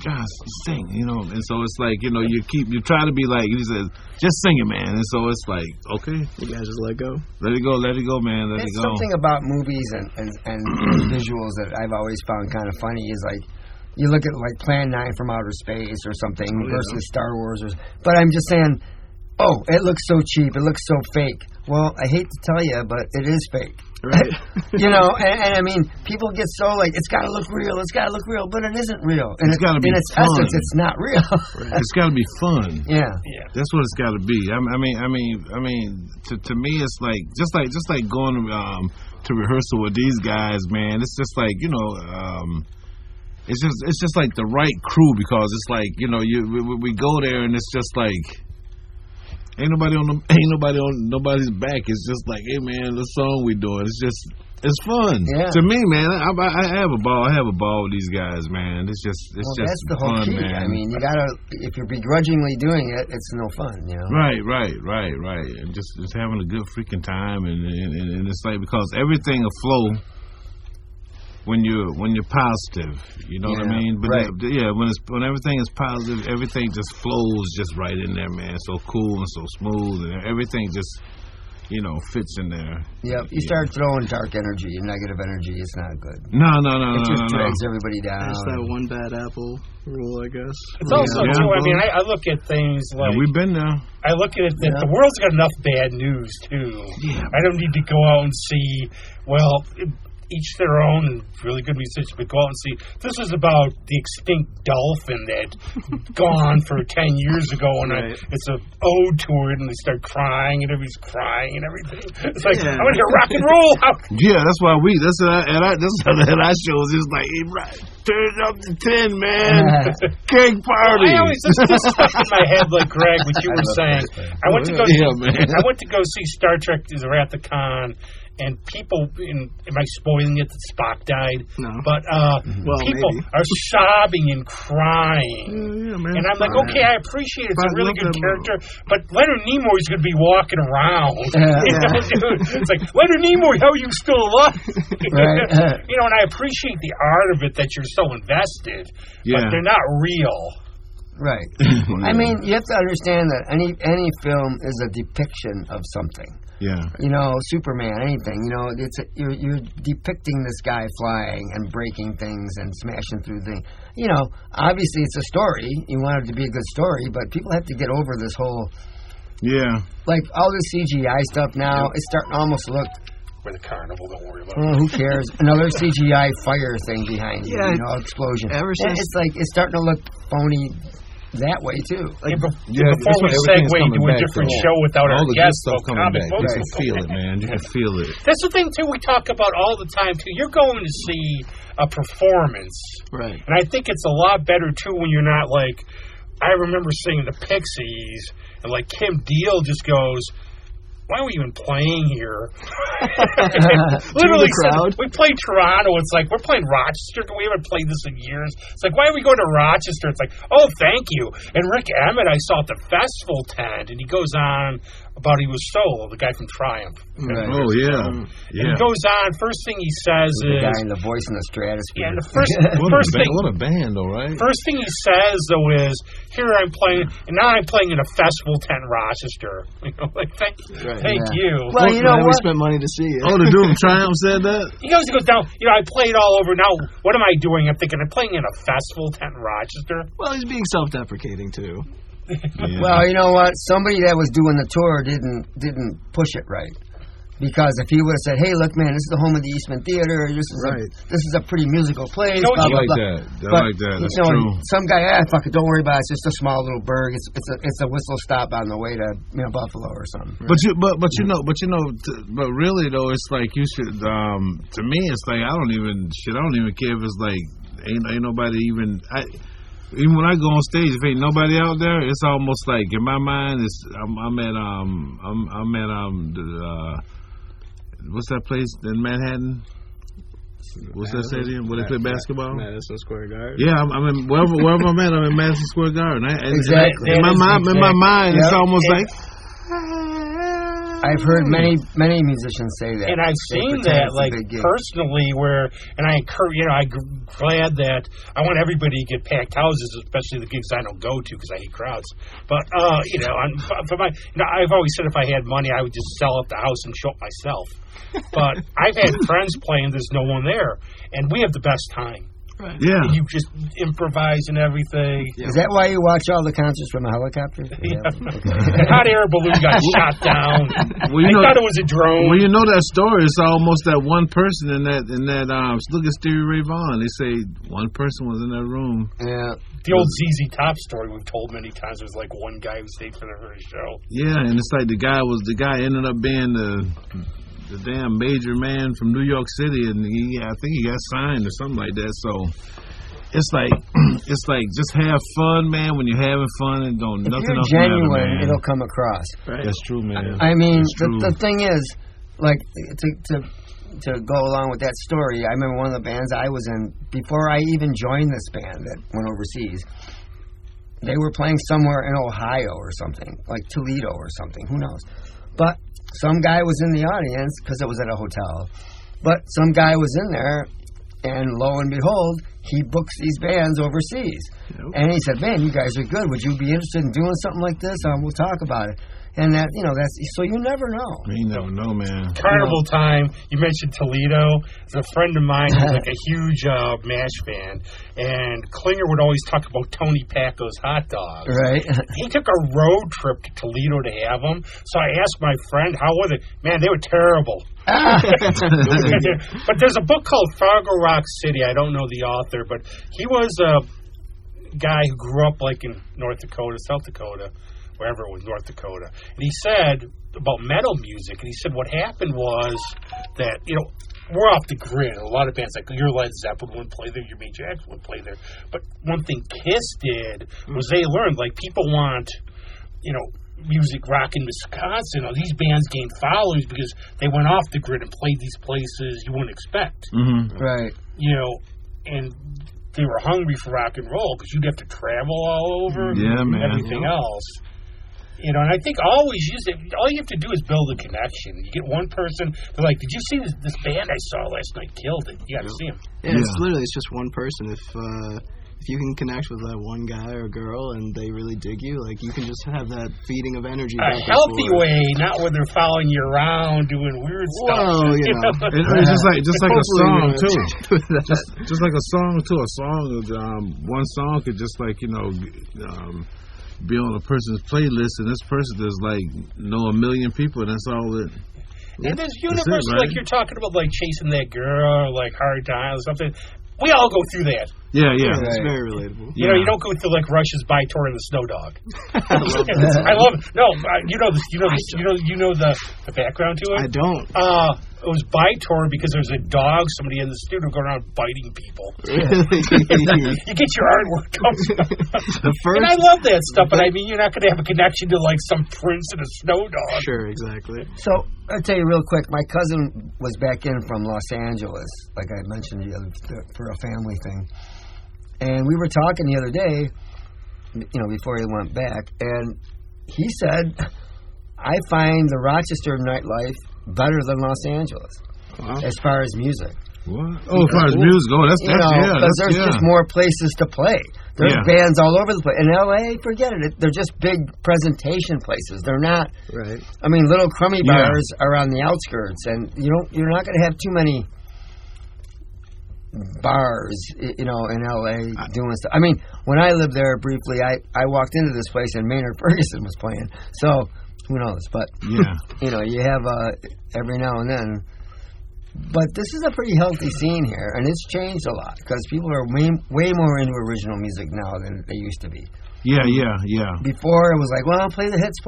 "Guys, sing," and so it's like, you try to be like, he says, "Just sing it, man," and so it's like, okay, you guys just let go, man, let it go. There's something about movies and visuals that I've always found kind of funny is like, you look at like Plan 9 from Outer Space or something versus Star Wars, but I'm just saying, oh, it looks so cheap, it looks so fake. Well, I hate to tell you, but it is fake. Right. And I mean, people get so like, it's got to look real, but it isn't real. And it's got to be in its fun. essence, it's not real. Right. It's got to be fun. Yeah. That's what it's got to be. I mean, to me, it's like just like going to rehearsal with these guys, man. It's just like, it's just like the right crew, because it's like, we go there and it's just like ain't nobody on nobody's back. It's just like, hey man, the song we doing, it's fun. Yeah. To me, man, I have a ball. I have a ball with these guys, man. It's just that's the whole fun, key. man. I mean, you gotta, if you're begrudgingly doing it, it's no fun, Right. And just having a good freaking time, and it's like, because everything will flow when you're positive, you know what I mean? But right. When everything is positive, everything just flows just right in there, man. So cool and so smooth, and everything just, fits in there. Yep. You start throwing dark energy and negative energy, it's not good. No. It just drags everybody down. It's that one bad apple rule, I guess. It's also too. I mean, I look at things like, we've been there. I look at it that the world's got enough bad news too. Yeah. I don't need to go out and see. Well, each their own, and really good musicians, but go out and see. This was about the extinct dolphin that gone for 10 years ago, and it's an ode to it, and they start crying, and everybody's crying and everything. It's like, I want to hear rock and roll. Yeah, that's why that's our show is just like, hey, turn it up to 10, man. Cake party. I always this stuck in my head, like Greg, what you were saying. I went to go see Star Trek: The Wrath of Khan. And people, am I spoiling it that Spock died? No. But people are sobbing and crying. Yeah, man, and I'm like, okay, I appreciate it. It's a really good character. But Leonard Nimoy's going to be walking around. Dude. It's like, Leonard Nimoy, how are you still alive? Right. And I appreciate the art of it that you're so invested. But they're not real. Right. I mean, you have to understand that any film is a depiction of something. Yeah. Superman, anything. You're depicting this guy flying and breaking things and smashing through things. Obviously it's a story. You want it to be a good story, but people have to get over this whole. Yeah. Like all this CGI stuff now, it's starting to almost look. We're the carnival, don't worry about it. Who cares? Another CGI fire thing behind you, explosion. It's like it's starting to look phony. That way too. Before we segue into a different show without our guests, stuff coming back. You can feel it, man. You can feel it. That's the thing too. We talk about all the time too. You're going to see a performance, right? And I think it's a lot better too when you're not like. I remember seeing the Pixies, and like Kim Deal just goes, why are we even playing here? Literally, we played Toronto. It's like, we're playing Rochester. We haven't played this in years. It's like, why are we going to Rochester? It's like, oh, thank you. And Rick Emmett, I saw at the festival tent, and he goes on about he was solo, the guy from Triumph. Right. Oh, yeah. And he goes on, first thing he says is... The guy in the voice in the stratosphere. Yeah, the first thing... What a band, though, right? First thing he says, though, is, here I'm playing, and now I'm playing in a festival tent in Rochester. Thank you. Well, you know what? We spent money to see it. Oh, the dude from Triumph said that? He goes down, I played all over. Now, what am I doing? I'm thinking, I'm playing in a festival tent in Rochester. Well, he's being self-deprecating, too. Yeah. Well, you know what? Somebody that was doing the tour didn't push it right. Because if he would have said, "Hey, look, man, this is the home of the Eastman Theater. This is a pretty musical place." You know, blah, I like blah, that. blah. I like that. That's true. Some guy, fuck it, don't worry about it. It's just a small little burg. It's a whistle stop on the way to Buffalo or something. But really though, it's like you should. To me, it's like I don't even care if it's like ain't nobody even. Even when I go on stage, if ain't nobody out there, it's almost like in my mind, I'm at what's that place in Manhattan? What's that stadium where they play basketball? Madison Square Garden. Yeah, I'm in wherever I'm at. I'm in Madison Square Garden. Exactly. In my mind, it's almost like. I've heard many musicians say that, and I've seen that, like personally, I'm glad that I want everybody to get packed houses, especially the gigs I don't go to because I hate crowds. But I've always said if I had money, I would just sell up the house and show up myself. But I've had friends playing, there's no one there, and we have the best time. Right. Yeah. And you just improvise and everything. Yeah. Is that why you watch all the concerts from a helicopter? Yeah. And hot air balloon got shot down. Well, I thought it was a drone. Well, you know that story. It's almost that one person in that. Look at Stevie Ray Vaughan. They say one person was in that room. Yeah. The old ZZ Top story we've told many times. There was like one guy who stayed for the show. Yeah, and it's like the guy ended up being the damn major man from New York City, and I think he got signed or something like that. So it's like just have fun, man. When you're having fun, and nothing else matter, man. If you're genuine, it'll come across. Right. That's true, man. I mean, the thing is, like to go along with that story, I remember one of the bands I was in before I even joined this band that went overseas. They were playing somewhere in Ohio or something, like Toledo or something. Who knows? But some guy was in the audience because it was at a hotel. But some guy was in there, and lo and behold, he books these bands overseas. Yep. And he said, "Man, you guys are good. Would you be interested in doing something like this? We'll talk about it." And that's so you never know. You never know, man. Carnival time. You mentioned Toledo. There's a friend of mine who's like a huge MASH fan, and Klinger would always talk about Tony Packo's hot dogs. Right. He took a road trip to Toledo to have them. So I asked my friend, "How were they?" Man, they were terrible. But there's a book called Fargo Rock City. I don't know the author, but he was a guy who grew up like in North Dakota, South Dakota, wherever it was, North Dakota. And he said about metal music, and he said what happened was that, we're off the grid. A lot of bands like your Led Zeppelin would play there, your Main Jackson would play there. But one thing Kiss did was they learned, like, people want, music rock in Wisconsin. These bands gained followings because they went off the grid and played these places you wouldn't expect. Mm-hmm. Right. And they were hungry for rock and roll because you'd have to travel all over and everything else. And I think always all you have to do is build a connection. You get one person, they're like, "Did you see this band I saw last night killed it?" You got to see them. Yeah, it's just one person. If you can connect with that one guy or girl and they really dig you, like, you can just have that feeding of energy. A healthy way, not when they're following you around doing weird stuff. Whoa, It's just like a song too. just like a song too. A song, one song could just like be on a person's playlist, and this person does like know 1 million people, and that's all it. And there's universal, right? Like you're talking about, like chasing that girl, like Hard Times, something. We all go through that. Yeah. It's very relatable. You don't go through like Rush's By Tour and the Snow Dog. I love it. No, you know the background to it. I don't. It was By Tour because there's a dog, somebody in the studio going around biting people. You get your artwork up. And I love that stuff, but I mean, you're not going to have a connection to like some prince and a snow dog. Sure, exactly. So I'll tell you real quick. My cousin was back in from Los Angeles, like I mentioned for a family thing, and we were talking the other day, before he went back, and he said, "I find the Rochester nightlife better than Los Angeles as far as music." What? As far as music, because there's just more places to play. There's bands all over the place. In L.A., forget it. They're just big presentation places. They're not. Right. I mean, little crummy bars are on the outskirts, and you're not going to have too many bars, in L.A. doing stuff. I mean, when I lived there briefly, I walked into this place and Maynard Ferguson was playing. So Who knows? But Yeah. You have every now and then. But this is a pretty healthy scene here, and it's changed a lot because people are way more into original music now than they used to be. Yeah. Before it was like, well, play the hits.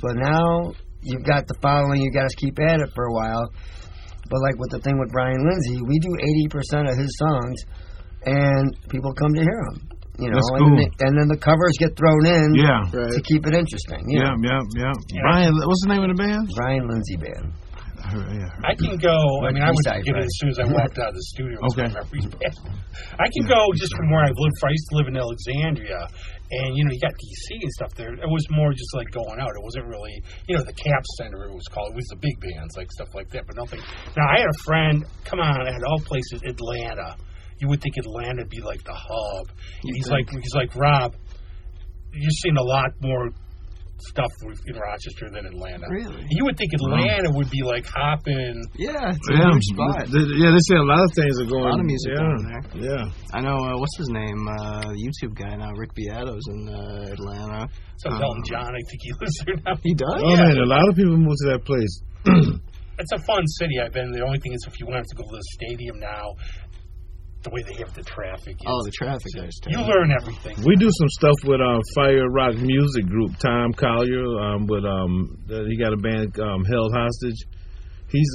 But now you've got the following, you got to keep at it for a while. But like with the thing with Brian Lindsay, we do 80% of his songs, and people come to hear them. That's cool. And then the covers get thrown in Right. to keep it interesting. Yeah. Brian, what's the name of the band? Brian Lindsay Band. I can go. I mean, I would get it as soon as I walked out of the studio. Okay. I can go just from where I've lived. I used to live in Alexandria, and you got DC and stuff there. It was more just like going out. It wasn't really, the Cap Center. It was called. It was the big bands, like stuff like that, but nothing. Now I had a friend. Come on, at all places, Atlanta. You would think Atlanta'd be like the hub. He's like Rob. You've seen a lot more stuff in Rochester than Atlanta. Really? You would think Atlanta would be like hopping. Yeah, it's a huge spot. They say a lot of things are going. A lot of music down there. Yeah. I know. What's his name? YouTube guy now, Rick Beato's in Atlanta. So Elton John, I think he lives there now. He does. Oh man, a lot of people move to that place. It's a fun city. I've been. The only thing is, if you want to go to the stadium now, the way they have the traffic. The traffic there is You terrible. learn everything. We do some stuff with Fire Rock Music Group. Tom Collier, he got a band Held Hostage. He's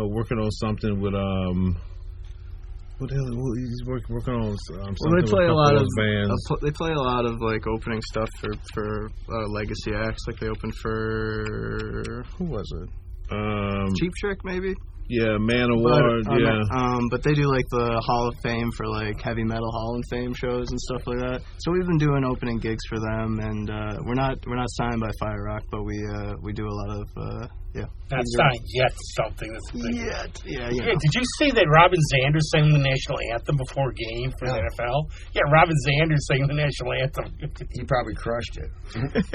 working on something with what the hell? He's working on something. Well, they play a lot of bands. They play a lot of like opening stuff for legacy acts. Like they opened for who was it? Cheap Trick maybe. Yeah, Manowar. But they do like the Hall of Fame for like heavy metal Hall of Fame shows and stuff like that. So we've been doing opening gigs for them, and we're not signed by Fire Rock, but we do a lot of Not signed yet. Something that's the thing. Yeah. Did you see that Robin Zander sang the national anthem before a game for the NFL? Yeah, Robin Zander sang the national anthem. He probably crushed it.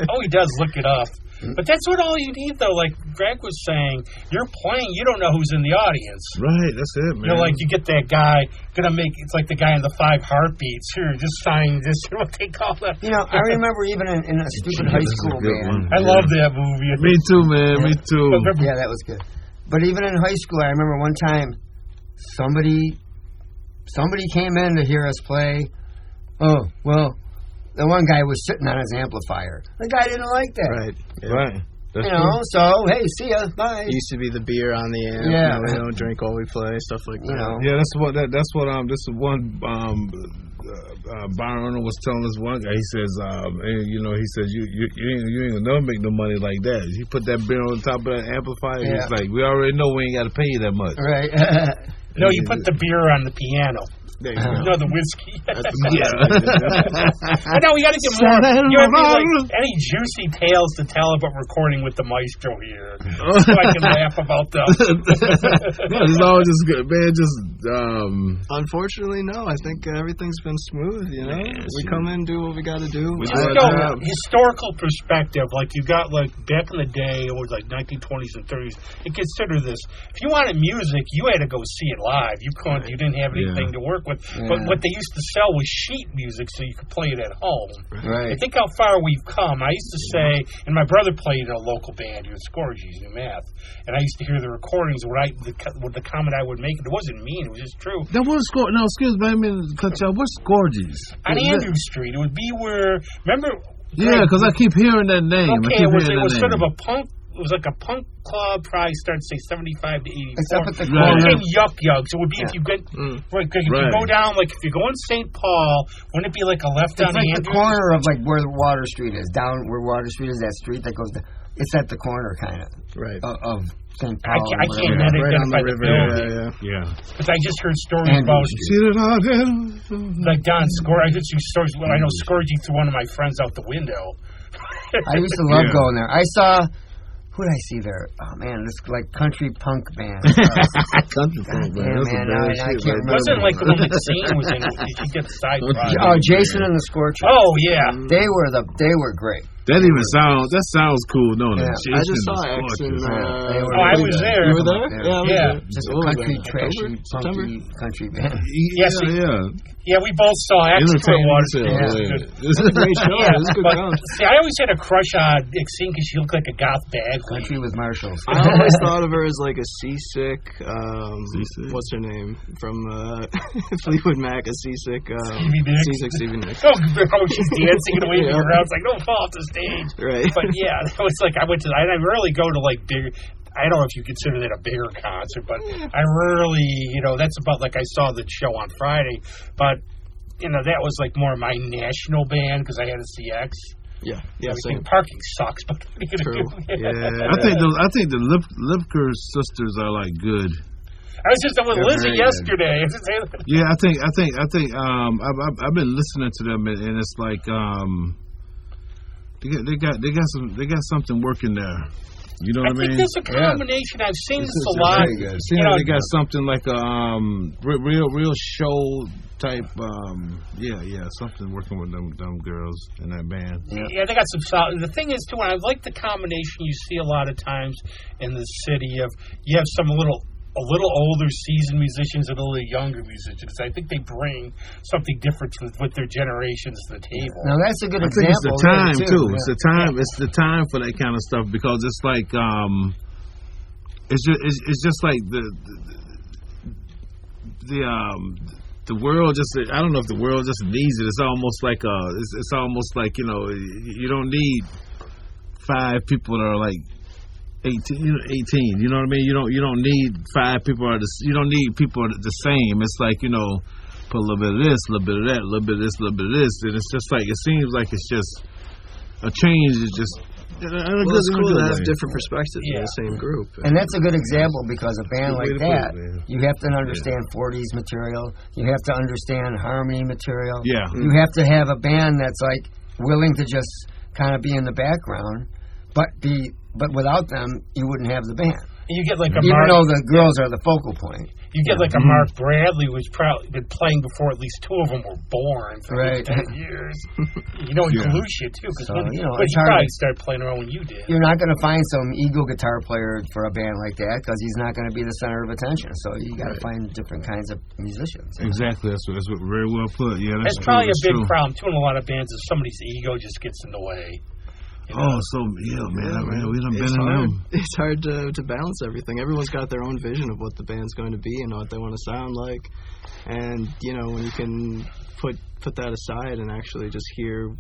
Oh, he does. Look it up. But that's what all you need, though. Like Greg was saying, you're playing. You don't know who's in the audience. Right, that's it, man. Like you get that guy gonna make. It's like the guy in the 5 Heartbeats. Here, just signing this. What they call that? I remember even in a stupid high school band. I love that movie. Me too, man. Me too. Yeah, that was good. But even in high school, I remember one time somebody came in to hear us play. Oh, well, the one guy was sitting on his amplifier. The guy didn't like that. Right. Yeah. Right. That's So, hey, see ya, bye. It used to be the beer on the amp. Yeah. We don't drink while we play, stuff like that. Yeah, this is one Byron was telling this one guy. He says, he says you ain't gonna never make no money like that. You put that beer on the top of that amplifier. Yeah. It's like we already know we ain't got to pay you that much. Right. No, you put the beer on the piano. There you go. No, the whiskey. Yeah. I know, we got to get more. Any juicy tales to tell about recording with the maestro here, so I can laugh about them. No, it's all just good, man. Unfortunately, no. I think everything's been smooth. We come in, do what we got to do. Just go historical perspective. Like you got back in the day, it was like 1920s and 30s. And consider this: if you wanted music, you had to go see it live. You couldn't. You didn't have anything to work with. But what they used to sell was sheet music, so you could play it at home. Right. I think how far we've come. I used to say, and my brother played in a local band here in Scorgies, New Math, and I used to hear the recordings where the comment I would make. It wasn't mean; it was just true. That was no, excuse me, I mean, what's Scorgies? On Andrew Street, it would be where. Remember? Yeah, because I keep hearing that name. Okay, it was sort of a punk. It was like a punk club, probably started, say, 75 to 84. It's up at the It corner. became Yuck Yucks. It would be if you get, if you go down, like, if you go in St. Paul, wouldn't it be like a left It's on like Andrews? the corner of, where the Water Street is. Down where Water Street is, that street that goes down. It's at the corner, kind of. Right. Of St. Paul. I can't identify the building. Yeah. Because I just heard stories about, like, Don Scorgi. I just heard stories. Well, I know Scorgi threw one of my friends out the window. I used to love going there. I saw... Who did I see there? Oh, man, this, country punk band. Country punk band. Man, I can't remember. It wasn't like the one McSeen was in. Did you get the side project? Oh, Jason and the Scorchers. Oh, yeah. They were great. That sounds cool, don't it? Yeah. I just saw X in. I was there. You were there? Yeah. Just a country, trashy, funky country band. Yeah, we both saw X for Water. This is a great show. Yeah, This is good but, see, I always had a crush on Dixie because she looked like a goth bag. Country with Marshalls. I always thought of her as like a seasick. What's her name from Fleetwood Mac? A seasick. Stevie Nicks. Oh, she's dancing and waving around. It's like, don't fall off the stage. Right. But yeah, that was like I rarely go to like bigger. I don't know if you consider that a bigger concert, but I rarely, that's about like I saw the show on Friday, but that was like more my national band because I had to see X. Yeah, same. Parking sucks, but what are you gonna do? Yeah, I think the Lipker sisters are like good. I was just with Lizzie yesterday. Yeah, I think I've been listening to them and it's like they got something working there. You know what I mean? I think there's a combination. I've seen this a lot. They got something like a real show type. Something working with them girls in that band. Yeah, they got some solid. The thing is, too, I like the combination you see a lot of times in the city of you have some a little older seasoned musicians and a little younger musicians. I think they bring something different with their generations to the table. Now that's a good example. It's the time too. Yeah. It's the time. It's the time for that kind of stuff because it's like it's just like the world just. I don't know if the world just needs it. It's almost like it's almost like you don't need 5 people that are like 18, you know what I mean? You don't need 5 people you don't need people the same. It's like, put a little bit of this, a little bit of that, a little bit of this, a little bit of this, and it's just like it seems like it's just a change is just it's cool to have different perspectives in the same group. And that's a good example because a band like that, you have to understand 40s material, you have to understand harmony material. Yeah. You have to have a band that's like willing to just kind of be in the background, but without them, you wouldn't have the band. You get like even though the girls are the focal point. You get like a Mark Bradley who's probably been playing before at least 2 of them were born for 10 years. And Galusha too, because you probably started playing around when you did. You're not going to find some ego guitar player for a band like that because he's not going to be the center of attention. So you got to find different kinds of musicians. Exactly, that's very well put. Yeah, that's probably a big problem too in a lot of bands is somebody's ego just gets in the way. Man, we done been in them. It's hard to balance everything. Everyone's got their own vision of what the band's going to be and what they want to sound like. And, when you can put that aside and actually just hear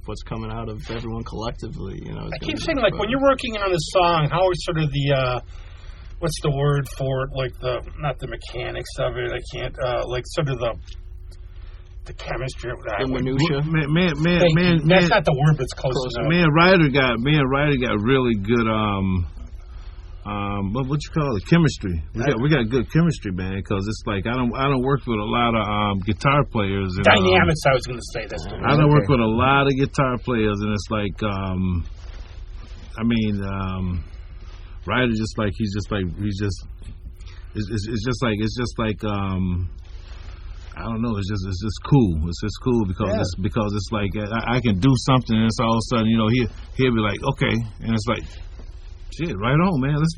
what's coming out of everyone collectively, I keep saying, like, when you're working on a song, how is sort of the, what's the word for it? Like, not the mechanics of it, I can't, like, sort of the chemistry of that. The minutia. Man, that's not the word, but it's close enough. Me and Ryder got really good what you call it, chemistry. We got good chemistry, man, because it's like I don't work with a lot of guitar players. And, Dynamics, I was going to say that's. I don't work with a lot of guitar players, and it's like Ryder it's just like I don't know. It's just cool. It's just cool because it's like I can do something and it's all of a sudden he'll be like okay and it's like shit right on man let's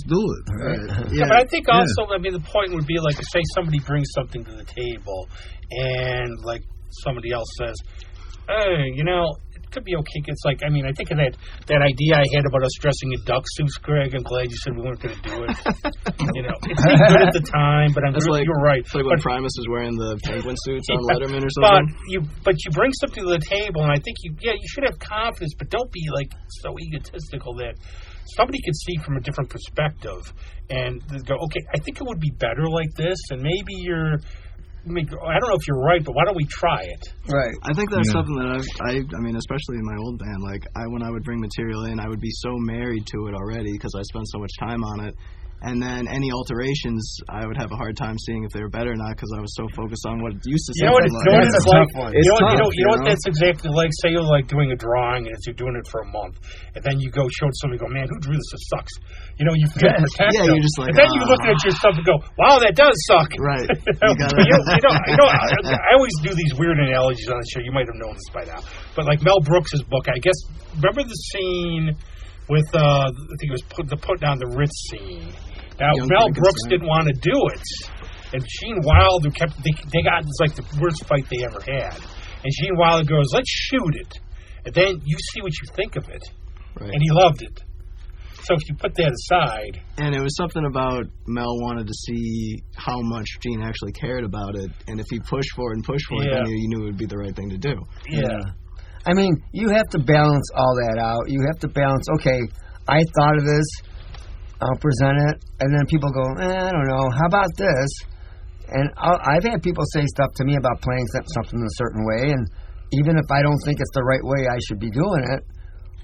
do it. Right. Yeah, but I think also the point would be like say somebody brings something to the table and like somebody else says hey it could be okay. It's like I think of that idea I had about us dressing in duck suits, Greg. I'm glad you said we weren't going to do it. It seemed good at the time, but you're right. It's like when Primus was wearing the penguin suits on Letterman or something. But you bring something to the table, and I think you should have confidence, but don't be like so egotistical that somebody could see from a different perspective and go, okay, I think it would be better like this, and maybe you're. I don't know if you're right, but why don't we try it? Right. I think that's something that I mean, especially in my old band, like when I would bring material in, I would be so married to it already because I spent so much time on it. And then any alterations, I would have a hard time seeing if they were better or not because I was so focused on what it used to You know what sound it's like. like? It's You tough, know what that's exactly like? Say you're like doing a drawing and you're doing it for a month, and then you go show it to somebody and go, man, who drew this? It sucks. You know, you forget to protect them. you're just like, and then you look at your stuff and go, wow, that does suck. Right. I always do these weird analogies on the show. You might have known this by now. But like Mel Brooks' book, I guess, remember the scene with, I think it was the put down the Ritz scene. Now, Mel Brooks didn't want to do it. And Gene Wilder they got, it's like the worst fight they ever had. And Gene Wilder goes, let's shoot it. And then you see what you think of it. Right. And he loved it. So if you put that aside. And it was something about Mel wanted to see how much Gene actually cared about it. And if he pushed for it, then you knew it would be the right thing to do. Yeah. I mean, you have to balance all that out. You have to balance, okay, I thought of this. I'll present it, and then people go, I don't know, how about this? And I've had people say stuff to me about playing something in a certain way, and even if I don't think it's the right way I should be doing it,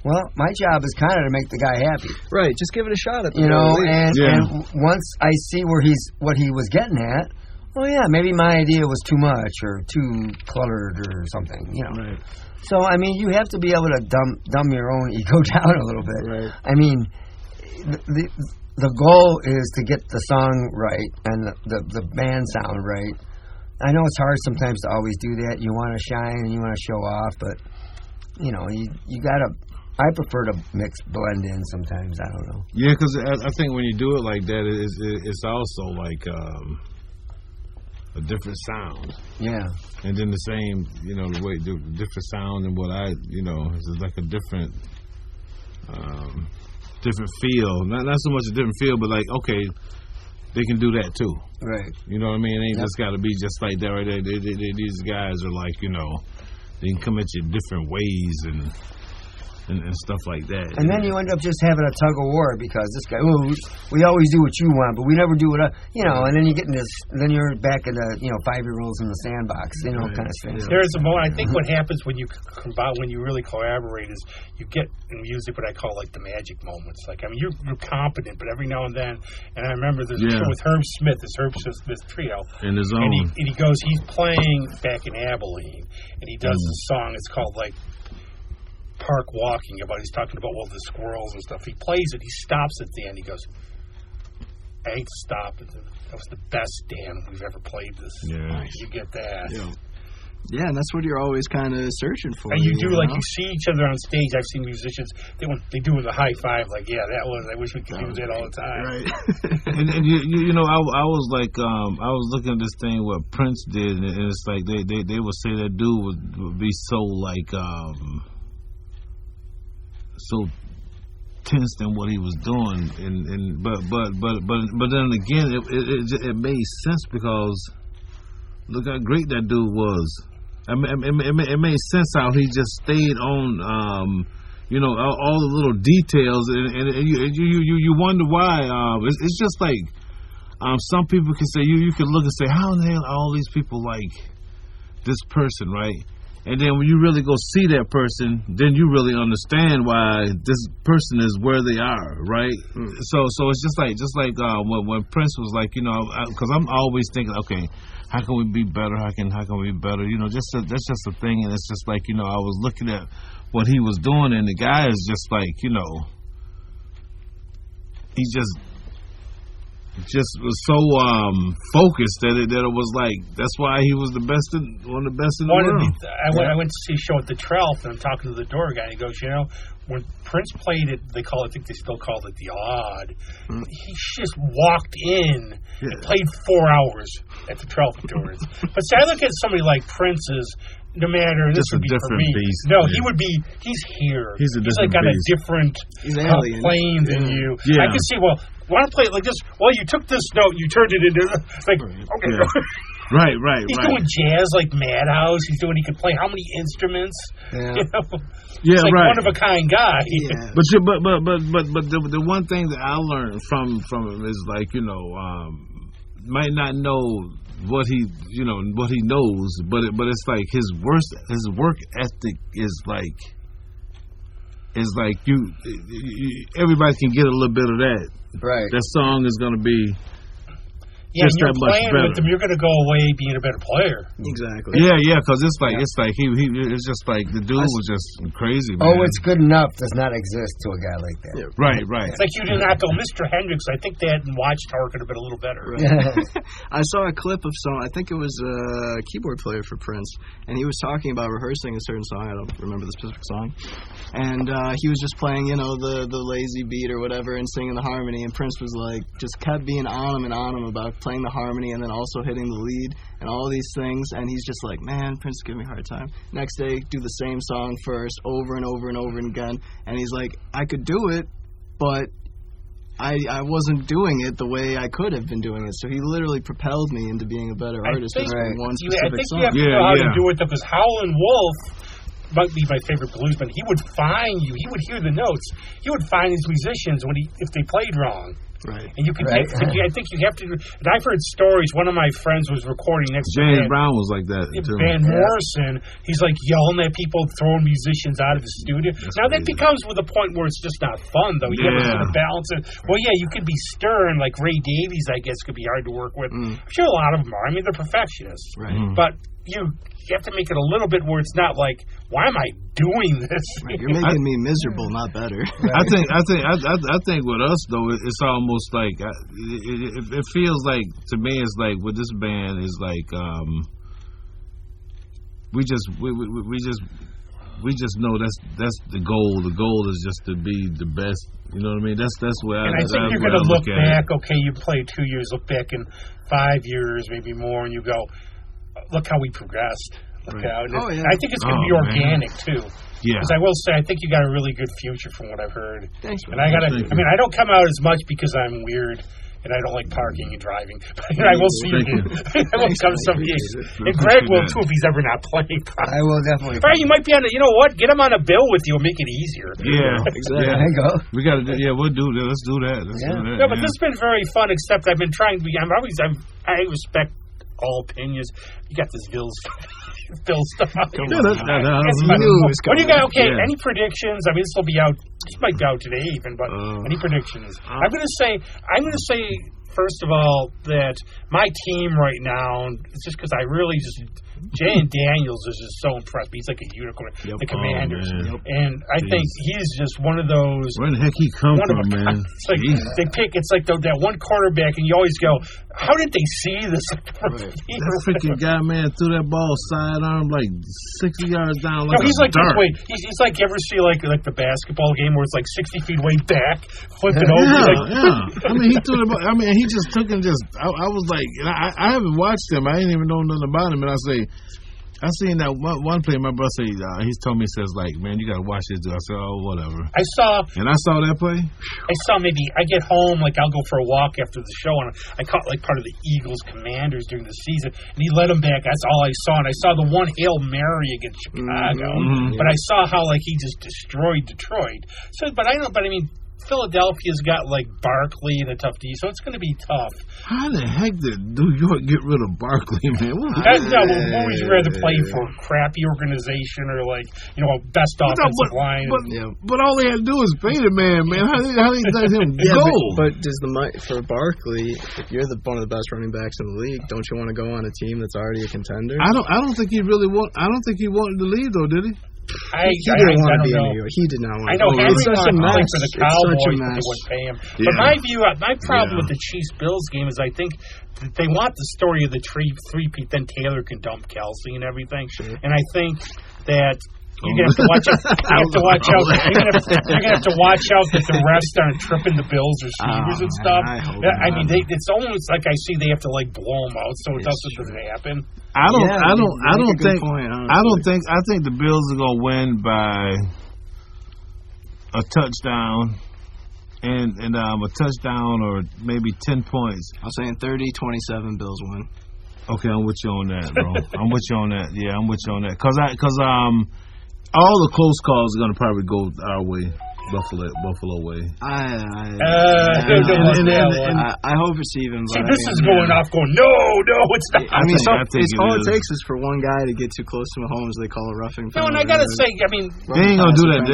well, my job is kind of to make the guy happy. Right, just give it a shot at the and once I see what he was getting at, well, yeah, maybe my idea was too much or too cluttered or something, Right. So, I mean, you have to be able to dumb your own ego down a little bit. Right. I mean, the goal is to get the song right and the band sound right. I know it's hard sometimes to always do that. You want to shine and you want to show off, but you gotta. I prefer to blend in sometimes. I don't know. Yeah, because I think when you do it like that, it's also like a different sound. Yeah. And then the same, the way the different sound and what it's like a different. Different feel, not so much a different feel, but like, okay, they can do that too. Right. You know what I mean? It ain't just got to be just like that right there. These guys are like, they can come at you different ways and stuff like that. And then you end up just having a tug of war because this guy, we always do what you want, but we never do what and then you get in this, then you're back in the, 5-year-olds in the sandbox, kind of thing. There's a moment, I think what happens when you really collaborate is you get in music what I call like the magic moments. Like, I mean, you're competent, but every now and then, and I remember there's a show with Herb Smith, this Herb Smith trio. In his own. And he goes, he's playing back in Abilene, and he does a song, it's called like, Park Walking, he's talking about the squirrels and stuff. He plays it, he stops at the end, he goes, I hate to stop, but that was the best damn we've ever played this. Yeah. You get that. Yeah, and that's what you're always kind of searching for. And you see each other on stage. I've seen musicians, they do the high five, like, yeah, that was, I wish we could use that all the time. Right. and I was like, I was looking at this thing what Prince did, and it's like they would say that dude would be so like, so tense than what he was doing, but then again, it made sense because look how great that dude was. It made sense how he just stayed on, all the little details, and you wonder why. It's just like some people can say you can look and say, how in the hell are all these people like this person, right? And then when you really go see that person, then you really understand why this person is where they are, right? So it's just like when Prince was like, because I'm always thinking, okay, how can we be better? How can we be better? That's just a thing, and it's just like, I was looking at what he was doing, and the guy is just like, he just was so focused that it was like that's why he was one of the best in the world. I went to see a show at the Trelf, and I'm talking to the door guy, and he goes, when Prince played it, I think they still called it the Odd. He just walked in and played 4 hours at the Trelf Tours. But see, I look at somebody like Prince's. No matter, this would be for me. Beast. No, he would be. He's here. He's like on a different plane than you. Yeah. I can see. Well, want to play it like this? Well, you took this note, you turned it into like. Okay. Yeah. Right. He's doing jazz like Madhouse. He can play how many instruments? Yeah. He's like one of a kind guy. Yeah. But the one thing that I learned from him is like might not know what he knows, but it's like his work ethic is like is like everybody can get a little bit of that. Right. That song is going to be Yeah, just and you're that much playing better. with them, you're going to go away being a better player. Exactly. Yeah, because it's like it's just like the dude was just crazy, man. Oh, it's good enough does not exist to a guy like that. Yeah. Right. It's like you did not go, Mr. Hendricks. I think that Watchtower could have been a little better. Right. I saw a clip of I think it was a keyboard player for Prince, and he was talking about rehearsing a certain song. I don't remember the specific song. And he was just playing, the lazy beat or whatever and singing the harmony, and Prince was like, just kept being on him about playing the harmony and then also hitting the lead and all these things, and he's just like, man, Prince is giving me a hard time. Next day, do the same song first, over and over and over again, and he's like, I could do it, but I wasn't doing it the way I could have been doing it. So he literally propelled me into being a better artist with one specific I think song. you have to know how to do it, because Howlin' Wolf might be my favorite bluesman. He would find you. He would hear the notes. He would find his musicians if they played wrong. Right. And you could I think you have to. And I've heard stories. One of my friends was recording next to James Brown was like that too. Van Morrison. He's like yelling at people, throwing musicians out of the studio. Now that becomes with a point where it's just not fun, though. You have to balance it. Well, yeah, you could be stern, like Ray Davies. I guess could be hard to work with. I'm sure a lot of them are. I mean, they're perfectionists. Right. But you have to make it a little bit where it's not like, why am I doing this? Right, you're making me miserable, not better. I think with us though, it's almost like it feels like to me it's like with this band is like we just know that's the goal. The goal is just to be the best. You know what I mean? That's where I think you're going to look back. Okay, you played 2 years. Look back in 5 years, maybe more, and you go, look how we progressed. Look how, I think it's going to be organic too. Yeah. Because I will say, I think you got a really good future from what I've heard. Thanks. And I don't come out as much because I'm weird and I don't like parking and driving. But I will see you. I will come some gigs. And Greg will too if he's ever not playing. I will definitely. Right, you might be on a, you know what? Get him on a bill with you and make it easier. Yeah, exactly. There you go. We got to do. Yeah, we'll do that. Let's do that. Do that. No, but this has been very fun. Except I've been trying to be. I respect all opinions. You got this Bill stuff. What do you got? Okay, any predictions? I mean, this will be out. This might be out today even, but any predictions? I'm going to say first of all that my team right now, it's just because I really just Jay and Daniels is just so impressed. He's like a unicorn. Yep. The Commanders, and I think he's just one of those. Where the heck he come from, man? It's like they pick. It's like that one quarterback, and you always go, "How did they see this?" That freaking guy, man, threw that ball sidearm like 60 yards down. Like he's like dart. this way. He's like, you ever see like the basketball game where it's like 60 feet way back, flip it over. I mean, he threw the ball. I mean, he just took and just. I was like, I haven't watched him. I didn't even know nothing about him, and I seen that one play. My brother said, he's told me, says like, man, you gotta watch this dude. I said, oh, whatever. I saw that play. Maybe I get home, like I'll go for a walk after the show, and I caught like part of the Eagles Commanders during the season, and he led them back. That's all I saw, and I saw the one Hail Mary against Chicago, but I saw how like he just destroyed Detroit. So, but I mean. Philadelphia's got like Barkley and a tough D, so it's going to be tough. How the heck did New York get rid of Barkley, man? Who would you rather play for? A crappy organization or like best offensive line? But all they had to do is pay the man. How they let him go? But does the money for Barkley? If you're one of the best running backs in the league, don't you want to go on a team that's already a contender? I don't think he really I don't think he wanted to leave though, did he? He didn't want to be in New York. He did not want to. I know Henry wanted to play for the Cowboys, but they wouldn't pay him. Yeah. But my problem with the Chiefs-Bills game is I think that they want the story of the three-peat, then Taylor can dump Kelsey and everything. Sure. And I think that you're gonna have to watch out. You're gonna have to watch out that the refs aren't tripping the Bills receivers and stuff. I mean, it's almost like I see they have to like blow them out so it doesn't happen. I think the Bills are gonna win by a touchdown and a touchdown or maybe 10 points. I'm saying 30-27 Bills win. Okay, I'm with you on that, bro. I'm with you on that. Yeah, I'm with you on that. Cause all the close calls are gonna probably go our way. Buffalo way. I hope it's even. See, this is going off. Going no, it's not. I mean, all it is. takes is for one guy to get too close to Mahomes. They call it roughing. No, and I gotta say, I mean, they ain't gonna do that.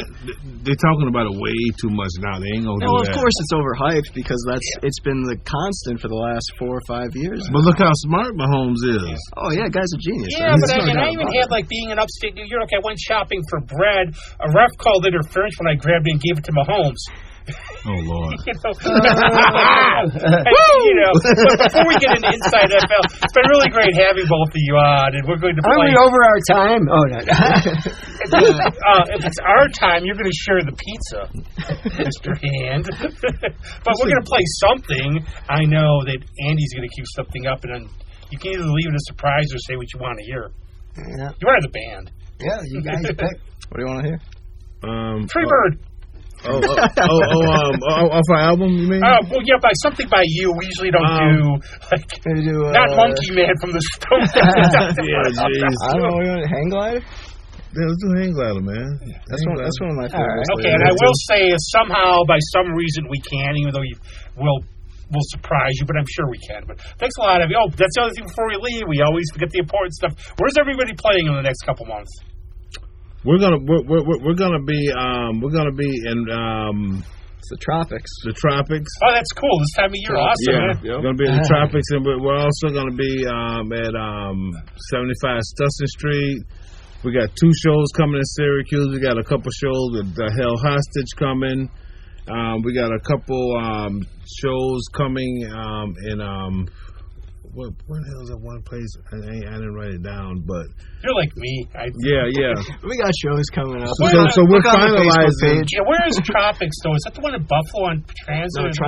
They're talking about it way too much now. They ain't gonna do that. Of course, it's overhyped because it's been the constant for the last 4 or 5 years. But look how smart Mahomes is. Oh yeah, guy's a genius. Yeah, but I even had like being in upstate New York. I went shopping for bread. A ref called interference when I grabbed it and gave it to Mahomes. Oh Lord! Before we get into Inside NFL, it's been really great having both of you on, and we're going to play. Are we over our time? Oh no! If it's our time, you're going to share the pizza, Mr. Hand. But we're going to play something. I know that Andy's going to keep something up, and then you can either leave it a surprise or say what you want to hear. Yeah. You are the band. Yeah, you guys pick. What do you want to hear? Freebird. Off our album, you mean? Well, yeah, by something by you. We usually don't do not Monkey Man from the Stone. Yeah, jeez. I don't know. Hang Glider. Yeah, let's do Hang Glider, man. That's one of my favorites. Okay, and I will say somehow, by some reason, we can, even though we'll surprise you, but I'm sure we can. But thanks a lot of you. Oh, that's the other thing before we leave. We always forget the important stuff. Where's everybody playing in the next couple months? We're gonna be in the tropics. The tropics. Oh, that's cool. This time of year, awesome. Yeah, Yep. We're gonna be in the tropics, and we're also gonna be at 75 Stusson Street. We got 2 shows coming in Syracuse. We got a couple shows with the Hell Hostage coming. We got a couple shows coming in where the hell is that one place? I didn't write it down, but you're like me. Yeah. We got shows coming up. So we're finalizing. Yeah, where is Tropics though? Is that the one in Buffalo on Transit? No, it's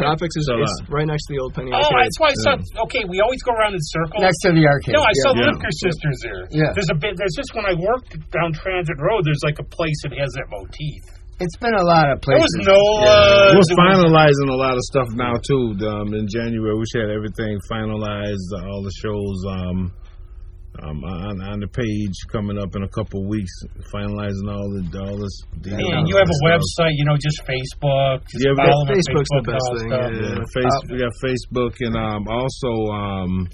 Tropics is right next to the old Penny Arcade. Arcade. That's why I saw. Okay, we always go around in circles. Next to the arcade. No, I saw Liquor Sisters there. Yeah. There's just when I worked down Transit Road, there's like a place that has that motif. It's been a lot of places. There was Nola. We're finalizing a lot of stuff now too. In January, we should have everything finalized. All the shows on the page coming up in a couple weeks. Finalizing all this. And you have a website, just Facebook. Just follow Facebook's Facebook the best thing. Yeah. We got Facebook and also.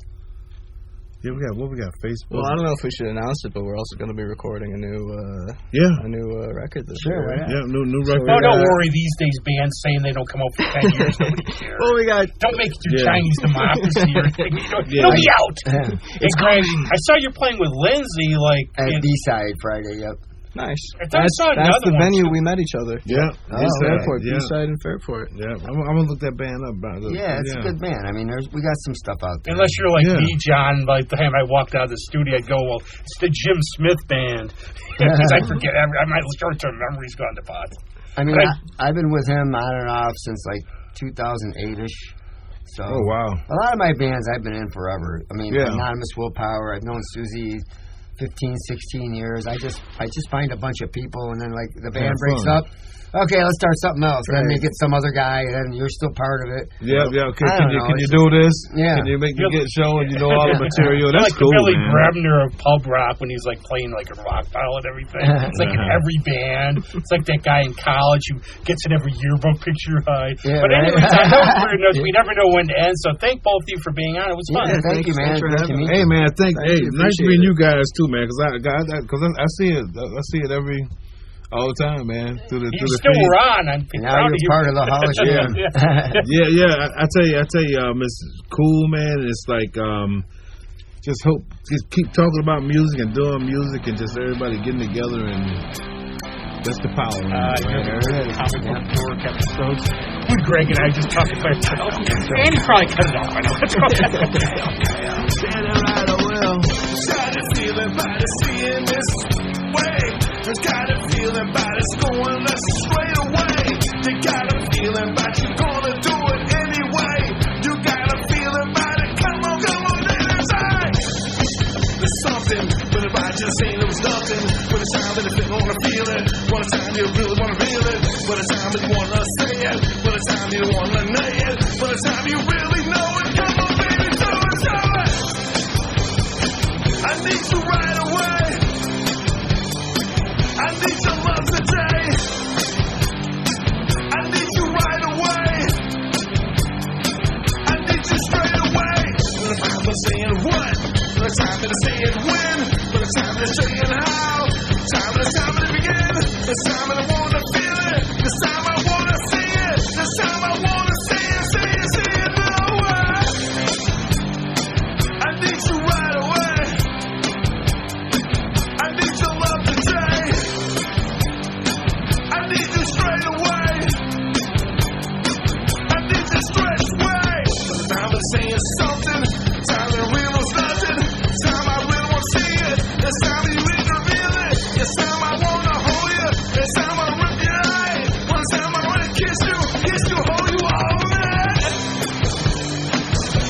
Yeah, we got Facebook. Well, I don't know if we should announce it, but we're also going to be recording a new record this year. Right? Yeah, new record. Oh, don't worry. These days, bands saying they don't come out for 10 years. Nobody cares. Well, don't make it your Chinese democracy. It'll be out. It's great. I saw you're playing with Lindsay at B-side Friday. Yep. Nice. That's the venue we met each other. Yeah. Fairport, B-side and Fairport. Yeah. I'm gonna look that band up. It's a good band. I mean, we got some stuff out there. Unless you're like me, John. By the time I walked out of the studio, I'd go, well, it's the Jim Smith band. Because I forget. My short-term memory's gone to pot. I mean, I've been with him on and off since like 2008-ish. So, oh, wow. A lot of my bands I've been in forever. I mean, Anonymous Willpower. I've known Susie 15, 16 years. I just find a bunch of people, and then like the band breaks up. Okay, let's start something else. Right. Then they get some other guy, and then you're still part of it. Yeah. Okay, can you do this? Yeah. Can you make me get show and you know all the material? That's like cool, Billy man. Brebner of pub rock when he's like playing like a rock pile and everything. It's like in every band. It's like that guy in college who gets in every yearbook picture high. Yeah, but anyways, I know we never know when to end. So thank both of you for being on. It was fun. Yeah, thank you, man. Hey, man, nice to meet you guys too, man. Because I see it all the time, man. Through the still feed. were on. I'm now you're part of the Hall of Shame. Yeah. I tell you, it's cool, man. It's like just keep talking about music and doing music and just everybody getting together, and that's the power. Comic book dork episodes with Greg and I just talking by ourselves. And he probably cut it off. I know. Let's go. Got a feeling by the seeing this way. Got a feeling about it's going straight away. You got a feeling about you're gonna do it anyway. You got a feeling about it. Come on, inside. There's something, but if I just ain't there was nothing. When it's time that you wanna feel it, when it's time you really wanna feel it, when it's time you wanna say it, when it's time you wanna know it, when it's time you really know it. Come on, baby, do it. I need you right away. I need your love today. to say it when, but it's time to show you how. It's time to begin. It's time I wanna feel it. It's time I wanna see it. It's time I wanna see it, see it, see it. No way. I need you right away. I need your love today. I need you straight away. I need you straight away. Time to saying something. Time to realize nothing. Time I really want to see it. It's time you really reveal it. It's time I wanna hold you. It's time I rip your eye. One time I wanna kiss you, hold you all night.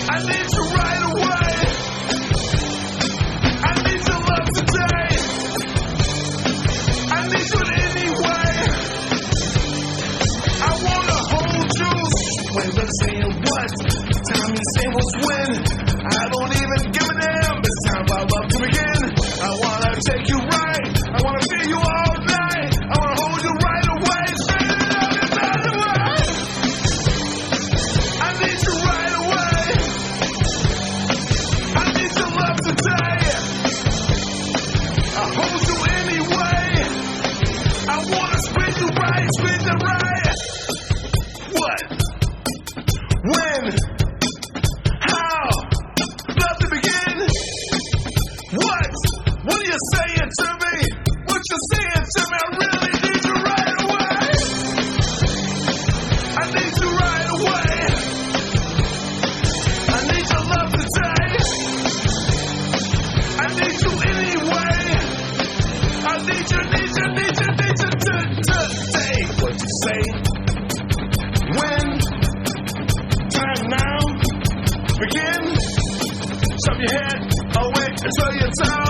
I need you right away. I need your love today. I need you in any way. I wanna hold you. Wait, let's say what? Time you say was when. I don't even give a damn. It's time for love to begin. I wanna take you right. I wanna feel you all night. I wanna hold you right away. Straight up and down the way. I need you right away. I need your love today. I hold you anyway. I wanna spin you right, spin you right. What? When? How? Love to begin? What? What are you saying to me? What you saying to me? I really need you right away. I need you right away. I need your love today. I need you anyway. I need you today. What you say? When? Time now? Begin? Shove your head away until you're tired.